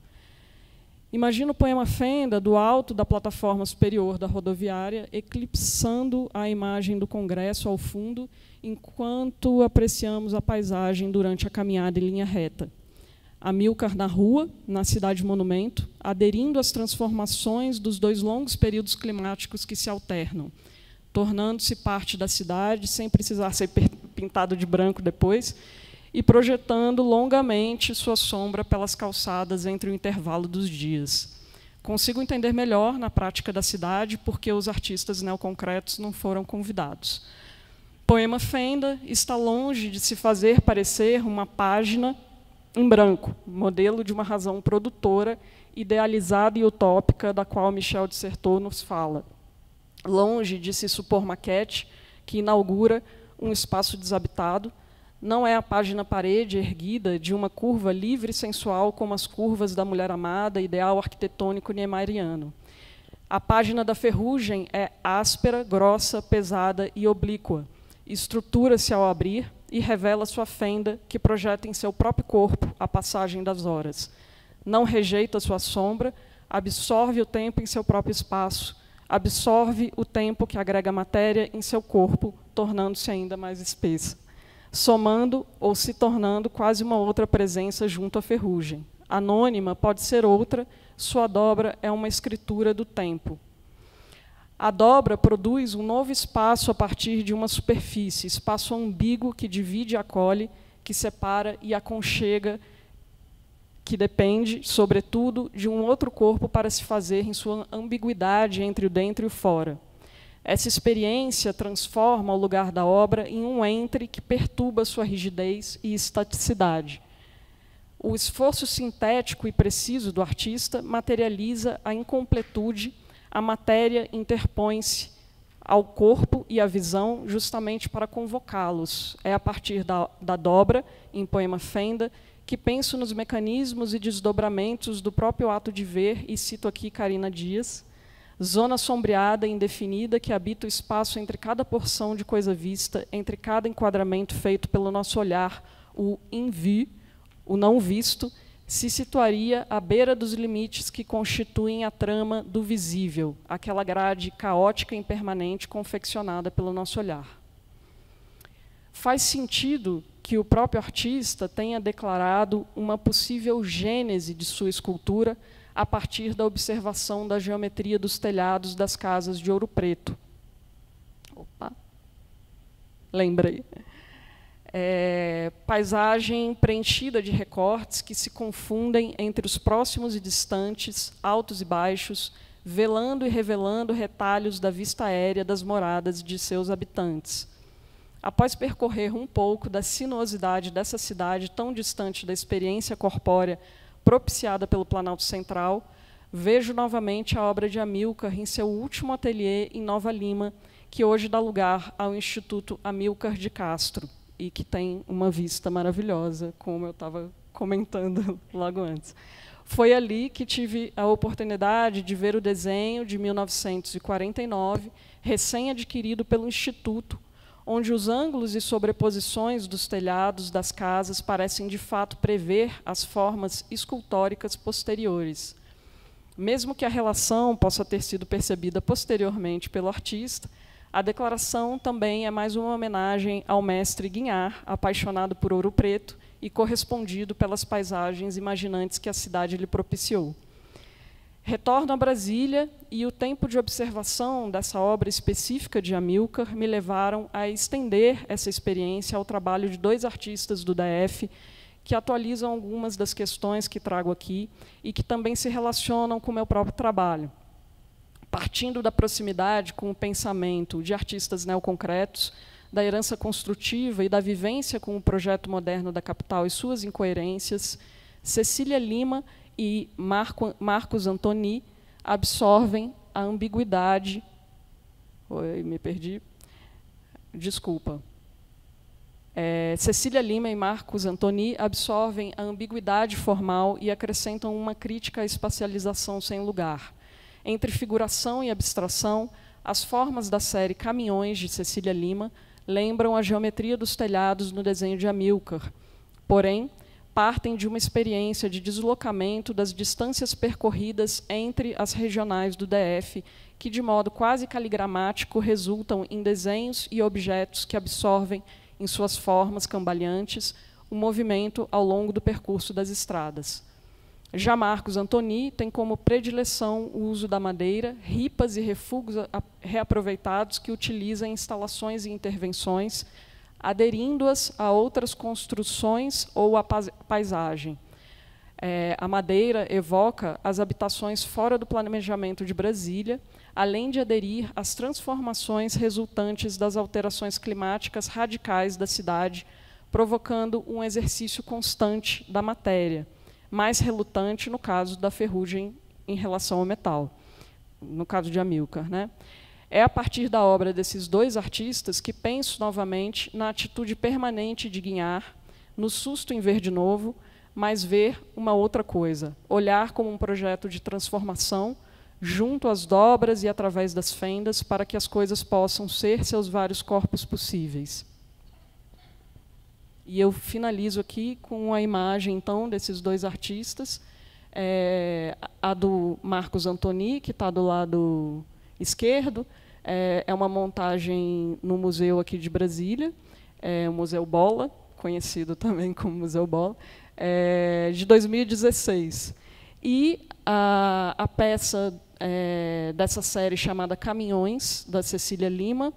Imagina o poema Fenda do alto da plataforma superior da rodoviária, eclipsando a imagem do Congresso ao fundo, enquanto apreciamos a paisagem durante a caminhada em linha reta. Amilcar na rua, na cidade-monumento, aderindo às transformações dos 2 longos períodos climáticos que se alternam, tornando-se parte da cidade, sem precisar ser pintado de branco depois, e projetando longamente sua sombra pelas calçadas entre o intervalo dos dias. Consigo entender melhor na prática da cidade porque os artistas neoconcretos não foram convidados. Poema Fenda está longe de se fazer parecer uma página em branco, modelo de uma razão produtora, idealizada e utópica, da qual Michel de Certeau nos fala. Longe de se supor maquete, que inaugura um espaço desabitado, não é a página-parede erguida de uma curva livre e sensual como as curvas da mulher amada, ideal arquitetônico niemeiriano. A página da ferrugem é áspera, grossa, pesada e oblíqua. Estrutura-se ao abrir e revela sua fenda, que projeta em seu próprio corpo a passagem das horas. Não rejeita sua sombra, absorve o tempo em seu próprio espaço, absorve o tempo que agrega matéria em seu corpo, tornando-se ainda mais espessa, somando ou se tornando quase uma outra presença junto à ferrugem. Anônima pode ser outra, sua dobra é uma escritura do tempo. A dobra produz um novo espaço a partir de uma superfície, espaço ambíguo que divide e acolhe, que separa e aconchega, que depende, sobretudo, de um outro corpo para se fazer em sua ambiguidade entre o dentro e o fora. Essa experiência transforma o lugar da obra em um entre que perturba sua rigidez e estaticidade. O esforço sintético e preciso do artista materializa a incompletude, a matéria interpõe-se ao corpo e à visão justamente para convocá-los. É a partir da dobra, em Poema Fenda, que penso nos mecanismos e desdobramentos do próprio ato de ver, e cito aqui Carina Dias, zona sombreada e indefinida que habita o espaço entre cada porção de coisa vista, entre cada enquadramento feito pelo nosso olhar, o invu, o não visto, se situaria à beira dos limites que constituem a trama do visível, aquela grade caótica e impermanente confeccionada pelo nosso olhar. Faz sentido que o próprio artista tenha declarado uma possível gênese de sua escultura a partir da observação da geometria dos telhados das casas de Ouro Preto. Opa! Lembrei. Paisagem preenchida de recortes que se confundem entre os próximos e distantes, altos e baixos, velando e revelando retalhos da vista aérea das moradas de seus habitantes. Após percorrer um pouco da sinuosidade dessa cidade tão distante da experiência corpórea propiciada pelo Planalto Central, vejo novamente a obra de Amilcar em seu último ateliê em Nova Lima, que hoje dá lugar ao Instituto Amilcar de Castro, e que tem uma vista maravilhosa, como eu estava comentando logo antes. Foi ali que tive a oportunidade de ver o desenho de 1949, recém-adquirido pelo Instituto, onde os ângulos e sobreposições dos telhados das casas parecem, de fato, prever as formas escultóricas posteriores. Mesmo que a relação possa ter sido percebida posteriormente pelo artista, a declaração também é mais uma homenagem ao mestre Guignard, apaixonado por Ouro Preto e correspondido pelas paisagens imaginantes que a cidade lhe propiciou. Retorno a Brasília e o tempo de observação dessa obra específica de Amilcar me levaram a estender essa experiência ao trabalho de 2 artistas do DF que atualizam algumas das questões que trago aqui e que também se relacionam com o meu próprio trabalho. Partindo da proximidade com o pensamento de artistas neoconcretos, da herança construtiva e da vivência com o projeto moderno da capital e suas incoerências, Cecília Lima e Marcos Antoni absorvem a ambiguidade. Oi, me perdi. Desculpa. Cecília Lima e Marcos Antoni absorvem a ambiguidade formal e acrescentam uma crítica à espacialização sem lugar. Entre figuração e abstração, as formas da série Caminhões, de Cecília Lima, lembram a geometria dos telhados no desenho de Amilcar. Porém, partem de uma experiência de deslocamento das distâncias percorridas entre as regionais do DF, que, de modo quase caligramático, resultam em desenhos e objetos que absorvem, em suas formas cambaleantes, o movimento ao longo do percurso das estradas. Já Marcos Antony tem como predileção o uso da madeira, ripas e refugos reaproveitados que utiliza em instalações e intervenções, aderindo-as a outras construções ou a paisagem. A madeira evoca as habitações fora do planejamento de Brasília, além de aderir às transformações resultantes das alterações climáticas radicais da cidade, provocando um exercício constante da matéria, mais relutante no caso da ferrugem em relação ao metal, no caso de Amilcar, né? É a partir da obra desses dois artistas que penso novamente na atitude permanente de Guignard, no susto em ver de novo, mas ver uma outra coisa, olhar como um projeto de transformação, junto às dobras e através das fendas, para que as coisas possam ser seus vários corpos possíveis. E eu finalizo aqui com a imagem, então, desses dois artistas, a do Marcos Antony, que está do lado esquerdo, é uma montagem no museu aqui de Brasília, o Museu Bola, conhecido também como Museu Bola, de 2016. E a peça dessa série chamada Caminhões, da Cecília Lima,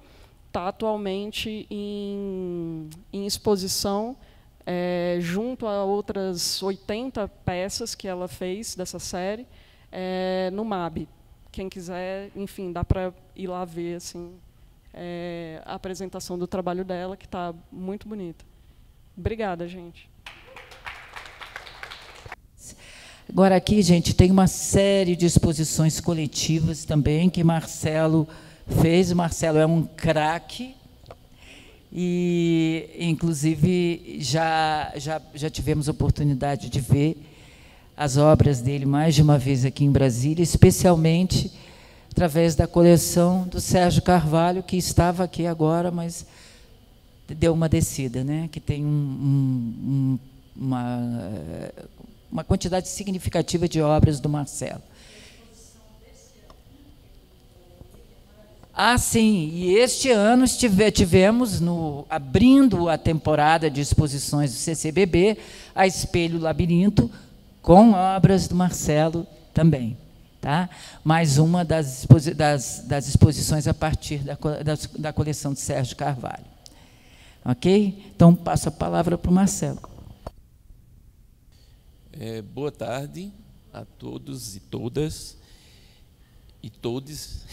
está atualmente em exposição, junto a outras 80 peças que ela fez dessa série, no MAB. Quem quiser, enfim, dá para ir lá ver assim, a apresentação do trabalho dela, que está muito bonita. Obrigada, gente. Agora, aqui, gente, tem uma série de exposições coletivas também que Marcelo fez. O Marcelo é um craque e, inclusive, já tivemos a oportunidade de ver as obras dele mais de uma vez aqui em Brasília, especialmente através da coleção do Sérgio Carvalho, que estava aqui agora, mas deu uma descida, né? Que tem uma quantidade significativa de obras do Marcelo. Ah, sim, e este ano tivemos, abrindo a temporada de exposições do CCBB, a Espelho Labirinto, com obras do Marcelo também. Tá? Mais uma das exposições a partir da coleção de Sérgio Carvalho. Ok? Então, passo a palavra para o Marcelo. Boa tarde a todos e todas e todes.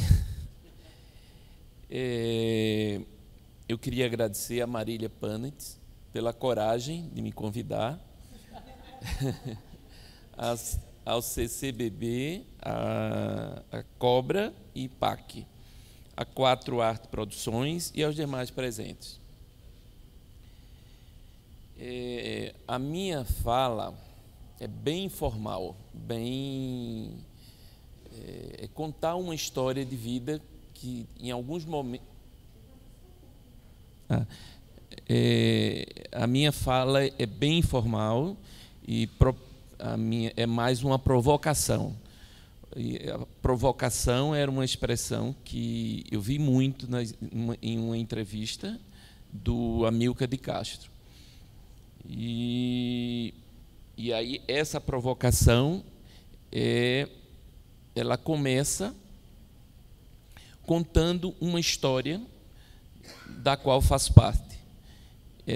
Eu queria agradecer a Marília Panet pela coragem de me convidar ao CCBB, a Cobra e PAC, a 4 Arte Produções e aos demais presentes. A minha fala é bem informal, é contar uma história de vida que, em alguns momentos... a minha fala é bem informal e é mais uma provocação. E a provocação era uma expressão que eu vi muito em uma entrevista do Amilcar de Castro. E aí essa provocação ela começa contando uma história da qual faço parte.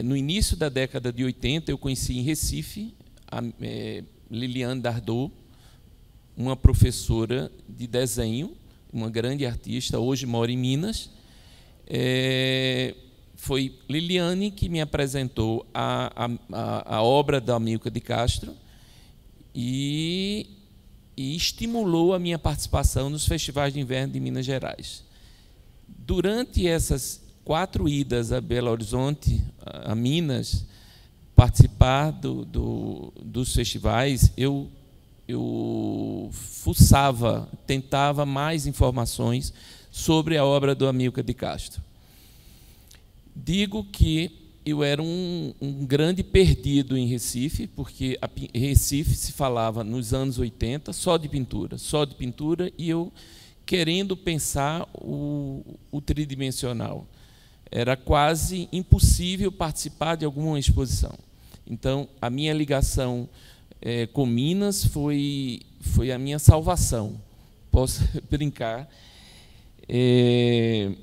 No início da década de 80, eu conheci em Recife a Liliane Dardot, uma professora de desenho, uma grande artista, hoje mora em Minas. Foi Liliane que me apresentou a obra da Amilcar de Castro e estimulou a minha participação nos festivais de inverno de Minas Gerais. Durante essas 4 idas a Belo Horizonte, a Minas, participar dos festivais, eu fuçava, tentava mais informações sobre a obra do Amilcar de Castro. Digo que eu era um grande perdido em Recife, porque Recife se falava nos anos 80 só de pintura, e eu querendo pensar o tridimensional. Era quase impossível participar de alguma exposição. Então, a minha ligação com Minas foi a minha salvação, posso brincar. E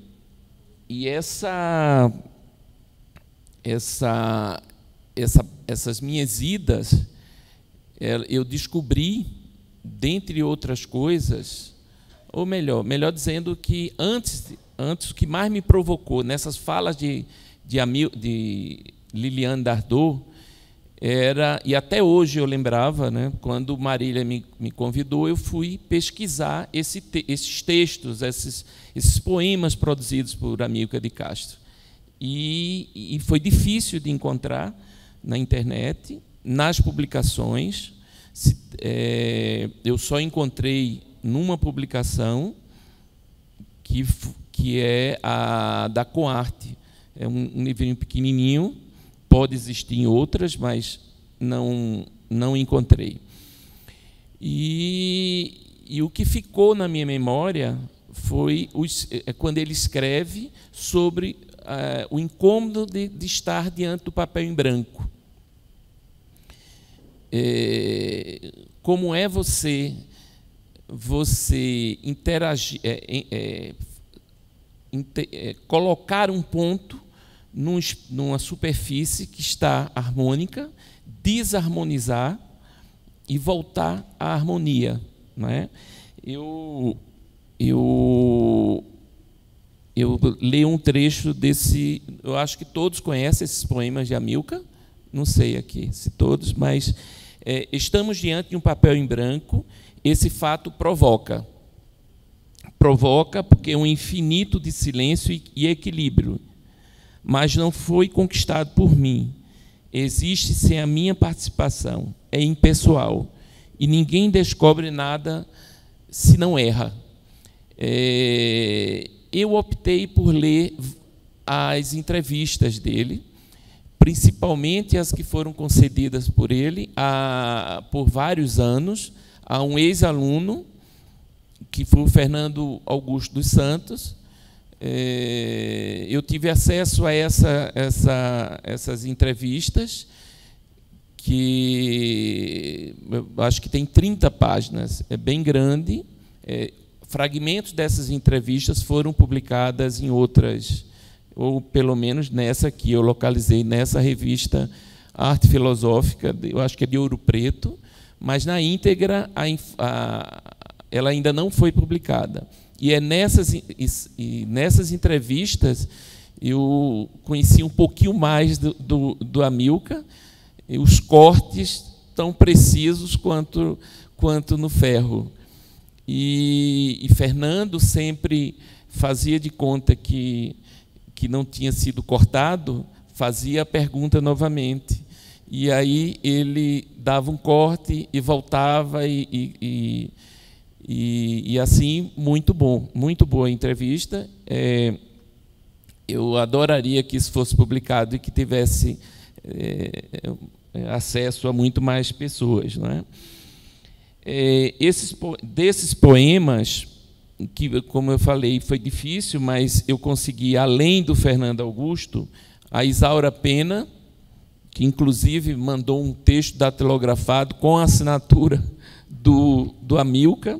essas minhas idas, eu descobri, dentre outras coisas, ou melhor dizendo, que antes o que mais me provocou nessas falas de Liliane Dardot era, e até hoje eu lembrava, né, quando Marília me convidou, eu fui pesquisar esses textos, esses poemas produzidos por Amílcar de Castro. E foi difícil de encontrar na internet, nas publicações. Eu só encontrei numa publicação que é a da Coarte. É um livrinho pequenininho, pode existir em outras, mas não encontrei. E o que ficou na minha memória foi quando ele escreve sobre o incômodo de estar diante do papel em branco. Como é você interagir, colocar um ponto numa superfície que está harmônica, desarmonizar e voltar à harmonia, não é? Eu leio um trecho desse. Eu acho que todos conhecem esses poemas de Amílcar, não sei aqui se todos, mas estamos diante de um papel em branco. Esse fato provoca porque é um infinito de silêncio e equilíbrio, mas não foi conquistado por mim. Existe sem a minha participação, é impessoal, e ninguém descobre nada se não erra. Eu optei por ler as entrevistas dele, principalmente as que foram concedidas por ele por vários anos a um ex-aluno, que foi o Fernando Augusto dos Santos. Eu tive acesso a essas entrevistas, que eu acho que tem 30 páginas, é bem grande. Fragmentos dessas entrevistas foram publicadas em outras, ou pelo menos nessa aqui, eu localizei nessa revista Arte Filosófica, eu acho que é de Ouro Preto, mas na íntegra ela ainda não foi publicada. E nessas entrevistas eu conheci um pouquinho mais do Amílcar, e os cortes tão precisos quanto no ferro. E Fernando sempre fazia de conta que não tinha sido cortado, fazia a pergunta novamente. E aí ele dava um corte e voltava, e assim, muito boa a entrevista. Eu adoraria que isso fosse publicado e que tivesse acesso a muito mais pessoas, não é? Desses poemas, que, como eu falei, foi difícil, mas eu consegui, além do Fernando Augusto, a Isaura Pena, que inclusive mandou um texto datilografado com a assinatura do Amílcar,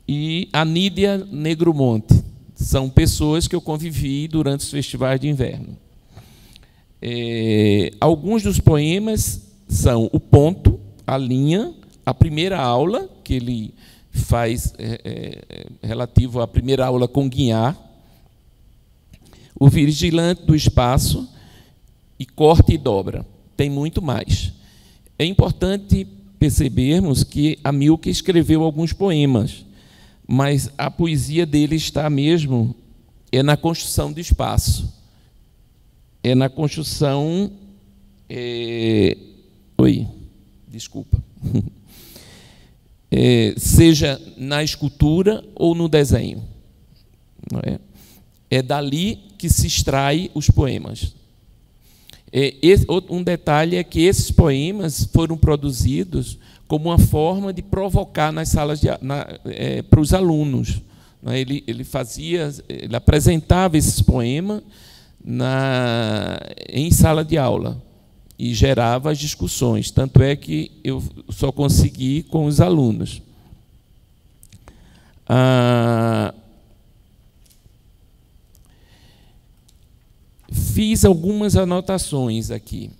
e a Nídia Negromonte. São pessoas que eu convivi durante os festivais de inverno. Alguns dos poemas são O Ponto, A Linha, a primeira aula, que ele faz relativo à primeira aula com Guignard, O Vigilante do Espaço e Corte e Dobra. Tem muito mais. É importante percebermos que Amílcar escreveu alguns poemas, mas a poesia dele está mesmo na construção do espaço. Na construção... desculpa. Seja na escultura ou no desenho. Não é? É dali que se extrai os poemas. Um detalhe é que esses poemas foram produzidos como uma forma de provocar nas salas para os alunos. Ele apresentava esses poemas em sala de aula e gerava as discussões. Tanto é que eu só consegui com os alunos. Fiz algumas anotações aqui,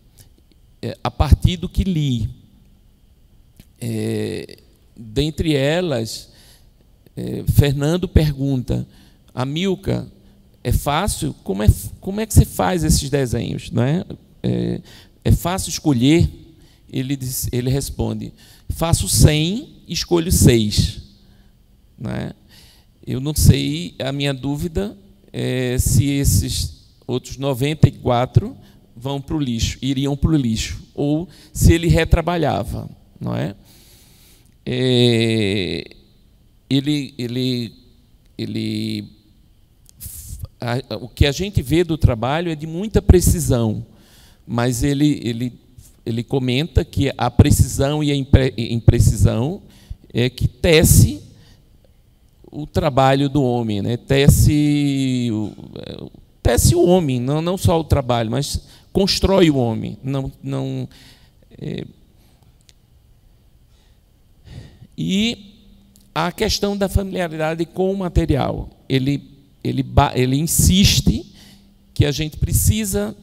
a partir do que li. Dentre elas, Fernando pergunta: Amilcar, é fácil? Como é que você faz esses desenhos? Não é? É fácil escolher? Ele responde: faço 100, escolho 6. Não é? Eu não sei, a minha dúvida é se esses outros 94 iriam para o lixo, ou se ele retrabalhava. Não é? O que a gente vê do trabalho é de muita precisão, mas ele comenta que a precisão e a imprecisão é que tece o trabalho do homem, né? Tece o homem, não só o trabalho, mas constrói o homem. E a questão da familiaridade com o material. Ele insiste que a gente precisa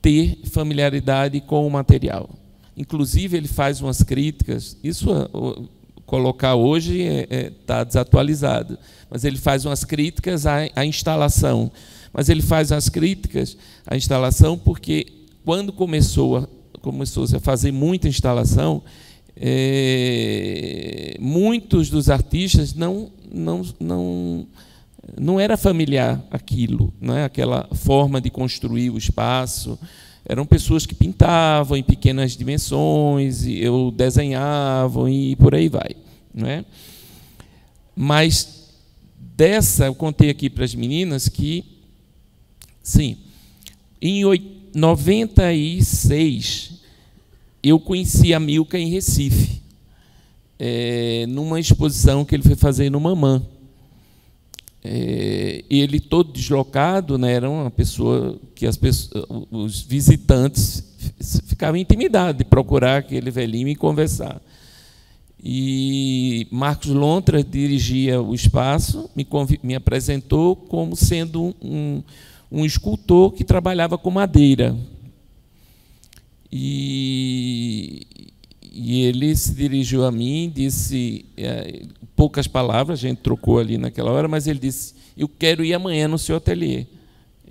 ter familiaridade com o material. Inclusive, ele faz umas críticas, isso colocar hoje está desatualizado, mas ele faz umas críticas à instalação. Mas ele faz as críticas à instalação porque, quando começou-se a fazer muita instalação, muitos dos artistas não era familiar aquilo, não é? Aquela forma de construir o espaço. Eram pessoas que pintavam em pequenas dimensões, ou desenhavam, e por aí vai. Não é? Mas eu contei aqui para as meninas que, sim, em 96, eu conheci Amilcar em Recife, numa exposição que ele foi fazer no Mamã. Ele todo deslocado, né, era uma pessoa que os visitantes ficavam intimidados de procurar aquele velhinho e conversar. E Marcos Lontra dirigia o espaço, me apresentou como sendo um escultor que trabalhava com madeira. E ele se dirigiu a mim, disse, poucas palavras, a gente trocou ali naquela hora, mas ele disse: eu quero ir amanhã no seu ateliê.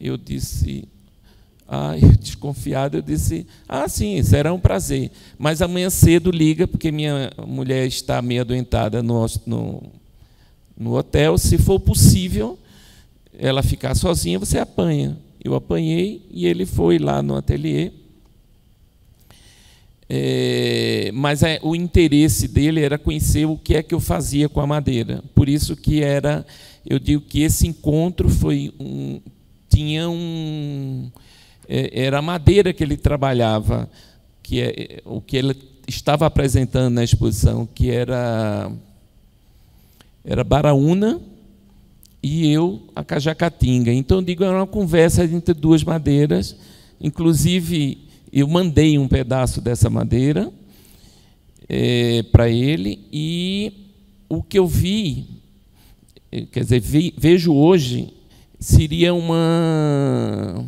Eu disse, desconfiado, eu disse: sim, será um prazer, mas amanhã cedo liga, porque minha mulher está meio adoentada no hotel, se for possível ela ficar sozinha, você apanha. Eu apanhei e ele foi lá no ateliê. Mas o interesse dele era conhecer o que é que eu fazia com a madeira. Por isso que eu digo que esse encontro era a madeira que ele trabalhava, o que ele estava apresentando na exposição, que era Baraúna e eu a Cajacatinga. Então, digo, era uma conversa entre duas madeiras. Inclusive, eu mandei um pedaço dessa madeira para ele, e o que eu vi, quer dizer, vejo hoje, seria uma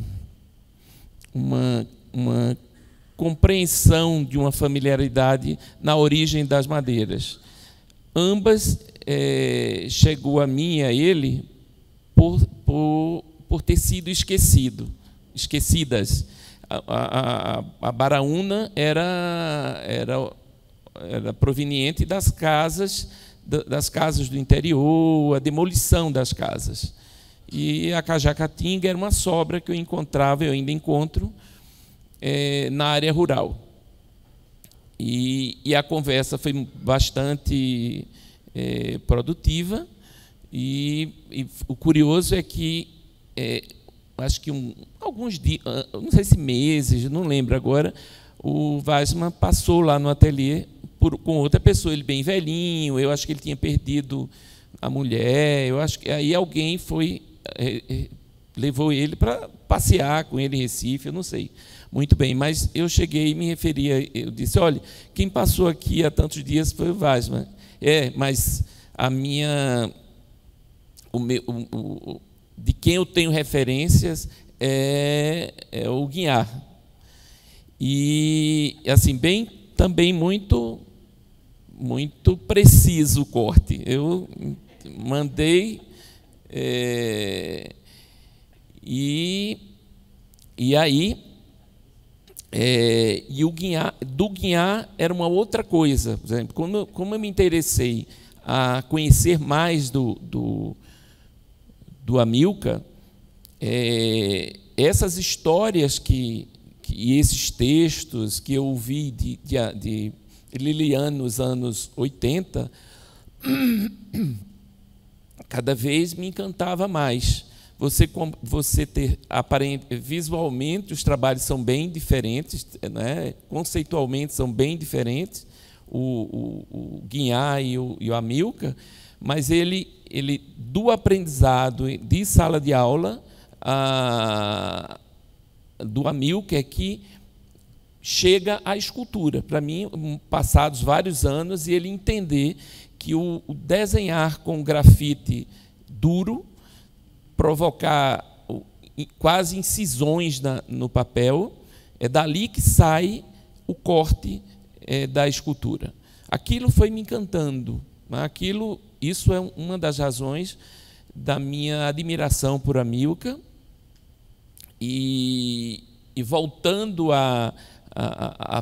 compreensão de uma familiaridade na origem das madeiras. Ambas chegou a mim e a ele por ter sido esquecidas. A Baraúna era proveniente das casas do interior, a demolição das casas. E a Cajacatinga era uma sobra que eu ainda encontro, na área rural. E a conversa foi bastante produtiva, e o curioso é que acho que alguns dias, não sei se meses, não lembro agora, o Weissmann passou lá no ateliê com outra pessoa, ele bem velhinho, eu acho que ele tinha perdido a mulher, eu acho que aí alguém foi, levou ele para passear com ele em Recife, eu não sei muito bem, mas eu cheguei e me referia, eu disse, olha, quem passou aqui há tantos dias foi o Weissmann. Mas de quem eu tenho referências é o Guiar. E, assim, também muito preciso o corte. Eu mandei... e aí... e o do Guiar era uma outra coisa. Por exemplo, como eu me interessei a conhecer mais do Amilcar, essas histórias e esses textos que eu ouvi de Liliane nos anos 80, cada vez me encantava mais. Você ter visualmente os trabalhos são bem diferentes, né? Conceitualmente são bem diferentes, o Guiar e o Amilcar, mas ele do aprendizado de sala de aula do Amilcar é que chega à escultura. Para mim, passados vários anos, e ele entender que o desenhar com grafite duro, provocar quase incisões no papel, é dali que sai o corte da escultura. Aquilo foi me encantando. Isso é uma das razões da minha admiração por Amilcar. E voltando a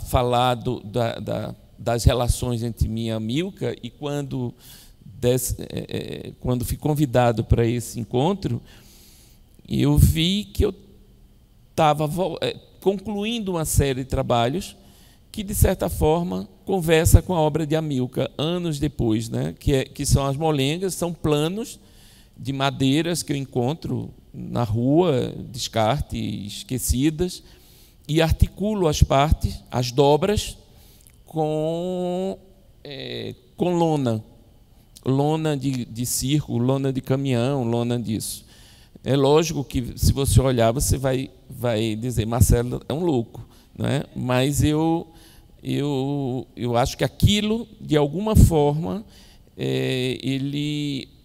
falar das relações entre mim e Amilcar, e quando fui convidado para esse encontro, eu vi que eu estava concluindo uma série de trabalhos que, de certa forma, conversa com a obra de Amilcar, anos depois, né? que são as molengas, são planos de madeiras que eu encontro na rua, descarte, esquecidas, e articulo as partes, as dobras, com lona de circo, lona de caminhão, lona disso. É lógico que, se você olhar, você vai dizer, Marcelo é um louco, né? Mas eu acho que aquilo, de alguma forma,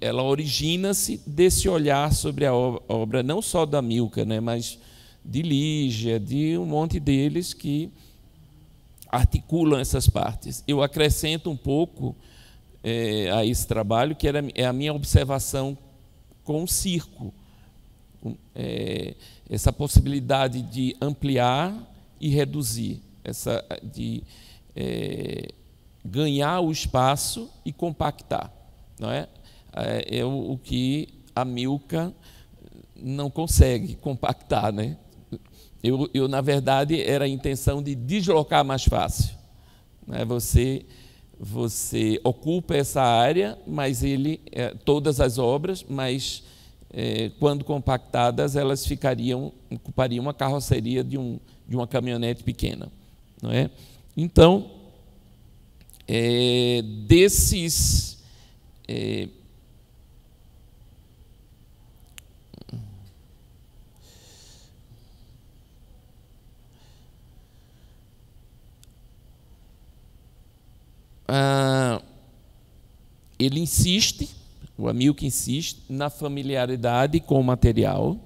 ela origina-se desse olhar sobre a obra, não só da Amilcar, né, mas de Lígia, de um monte deles que articulam essas partes. Eu acrescento um pouco a esse trabalho, que é a minha observação com o circo, essa possibilidade de ampliar e reduzir, de ganhar o espaço e compactar, não é? É o que Amilcar não consegue compactar, né? Eu, na verdade, era a intenção de deslocar mais fácil, né? Você ocupa essa área, mas todas as obras, mas quando compactadas, elas ocupariam uma carroceria de uma caminhonete pequena, não é? Então, desses ele insiste, o Amilcar insiste na familiaridade com o material,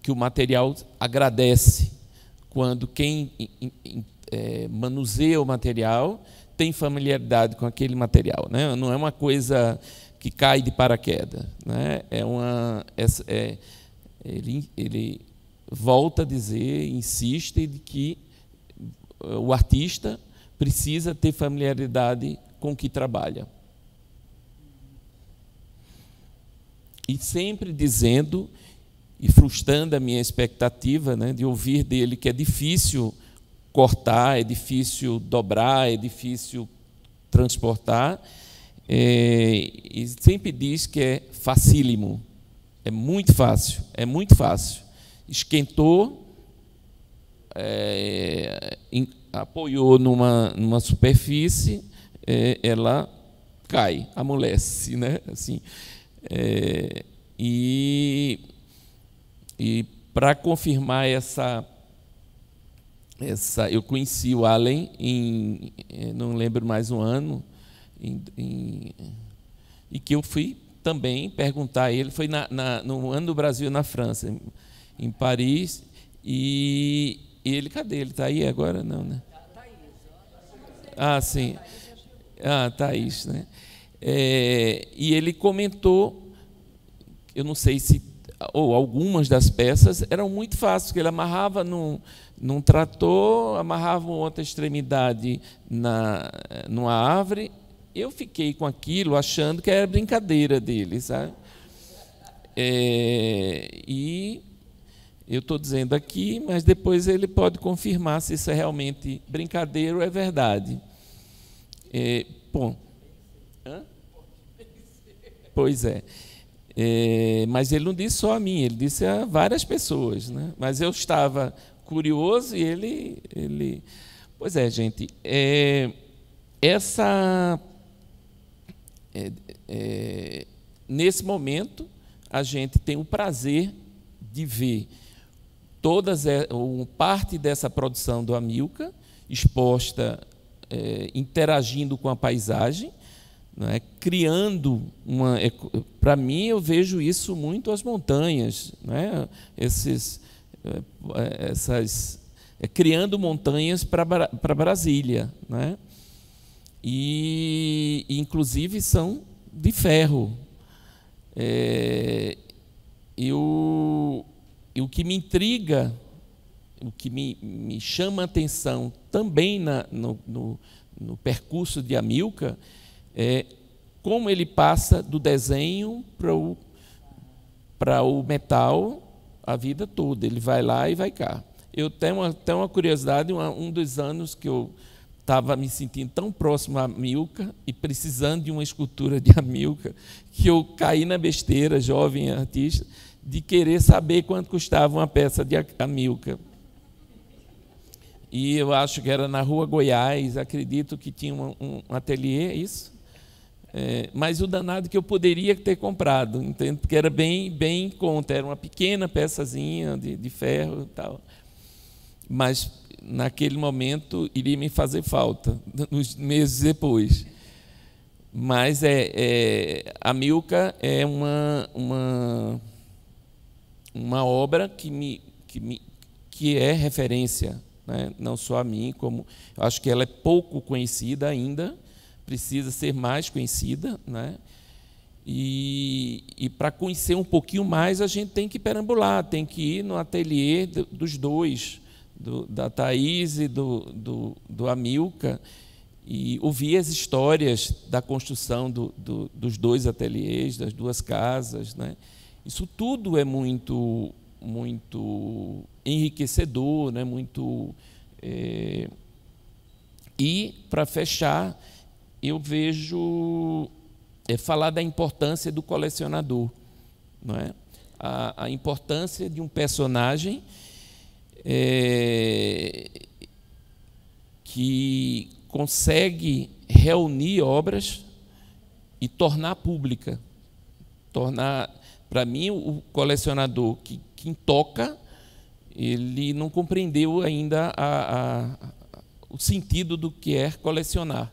que o material agradece quando quem manuseia o material tem familiaridade com aquele material, né? Não é uma coisa que cai de paraquedas, né? Ele volta a dizer, insiste de que o artista precisa ter familiaridade com o que trabalha. E sempre dizendo e frustrando a minha expectativa, né, de ouvir dele que é difícil cortar, é difícil dobrar, é difícil transportar, e sempre diz que é facílimo, é muito fácil, esquentou, apoiou numa superfície, ela cai, amolece, né? Assim, e para confirmar essa, eu conheci o Allen não lembro mais um ano, e que eu fui também perguntar a ele, foi no Ano do Brasil na França, em Paris, e ele, cadê? Ele está aí agora? Não, né? Ah, sim. Ah, Thaís, né? E ele comentou, eu não sei se, ou algumas das peças eram muito fáceis, que ele amarrava num trator, amarrava uma outra extremidade numa árvore. Eu fiquei com aquilo achando que era brincadeira dele, sabe? E eu estou dizendo aqui, mas depois ele pode confirmar se isso é realmente brincadeira ou é verdade. Bom, pois é. Mas ele não disse só a mim, ele disse a várias pessoas, né? Mas eu estava curioso e ele... Pois é, gente, nesse momento, a gente tem o prazer de ver parte dessa produção do Amilcar exposta, interagindo com a paisagem, né, criando para mim, eu vejo isso muito as montanhas, né, criando montanhas para Brasília, né, e inclusive são de ferro. E o que me intriga, o que me chama a atenção também no percurso de Amilcar é como ele passa do desenho para o metal a vida toda. Ele vai lá e vai cá. Eu tenho até uma curiosidade, um dos anos que eu estava me sentindo tão próximo a Amilcar e precisando de uma escultura de Amilcar, que eu caí na besteira, jovem artista, de querer saber quanto custava uma peça de Amilcar. E eu acho que era na Rua Goiás, acredito que tinha um ateliê, isso. Mas o danado que eu poderia ter comprado, entende? Porque era bem em conta, era uma pequena peçazinha de ferro e tal. Mas, naquele momento, iria me fazer falta, nos meses depois. Mas Amilcar é uma obra que é referência, né? Não só a mim, como eu acho que ela é pouco conhecida ainda, precisa ser mais conhecida, né? E para conhecer um pouquinho mais, a gente tem que perambular, tem que ir no ateliê dos dois, da Thaís e do Amilcar, e ouvir as histórias da construção dos dois ateliês, das duas casas, né? Isso tudo é muito enriquecedor, né? E, para fechar, eu vejo falar da importância do colecionador, não é? A importância de um personagem que consegue reunir obras e tornar pública. Para mim, o colecionador que toca, ele não compreendeu ainda o sentido do que é colecionar.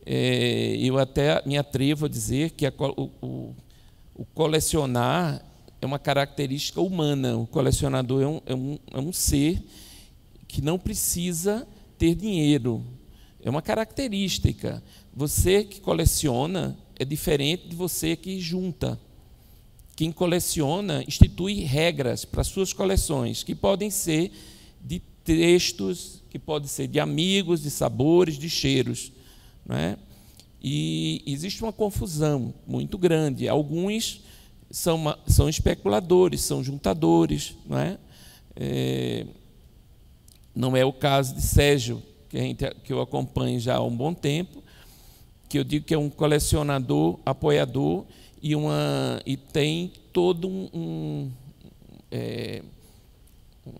Eu até me atrevo a dizer que o colecionar é uma característica humana. O colecionador é um ser que não precisa ter dinheiro. É uma característica. Você que coleciona é diferente de você que junta. Quem coleciona institui regras para suas coleções, que podem ser de textos, que podem ser de amigos, de sabores, de cheiros, né? E existe uma confusão muito grande. Alguns são especuladores, são juntadores, não é? Não é o caso de Sérgio, que eu acompanho já há um bom tempo, que eu digo que é um colecionador, apoiador, e tem todo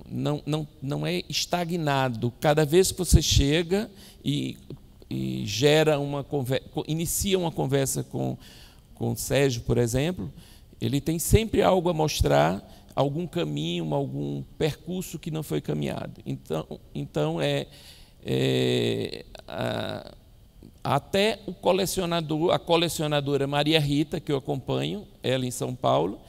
não é estagnado. Cada vez que você chega e gera inicia uma conversa com o Sérgio, por exemplo, ele tem sempre algo a mostrar, algum caminho, algum percurso que não foi caminhado. Então até o colecionador, a colecionadora Maria Rita, que eu acompanho, ela em São Paulo,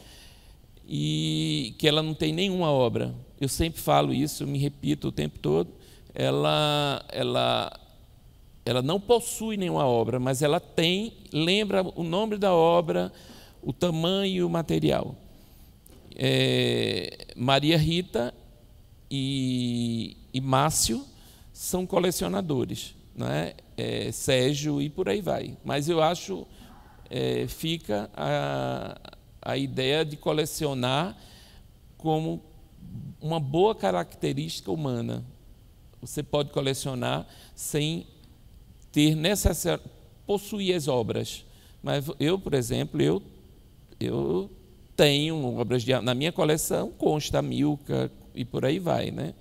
e que ela não tem nenhuma obra. Eu sempre falo isso, eu me repito o tempo todo. Ela não possui nenhuma obra, mas ela lembra o nome da obra, o tamanho e o material. Maria Rita e Márcio são colecionadores, né? Sérgio e por aí vai. Mas eu acho fica a ideia de colecionar como uma boa característica humana. Você pode colecionar sem ter possuir as obras. Mas eu, por exemplo, eu tenho obras na minha coleção, consta a Milka e por aí vai, né?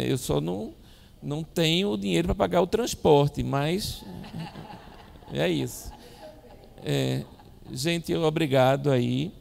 Eu só não tenho dinheiro para pagar o transporte, mas é isso. Gente, obrigado aí.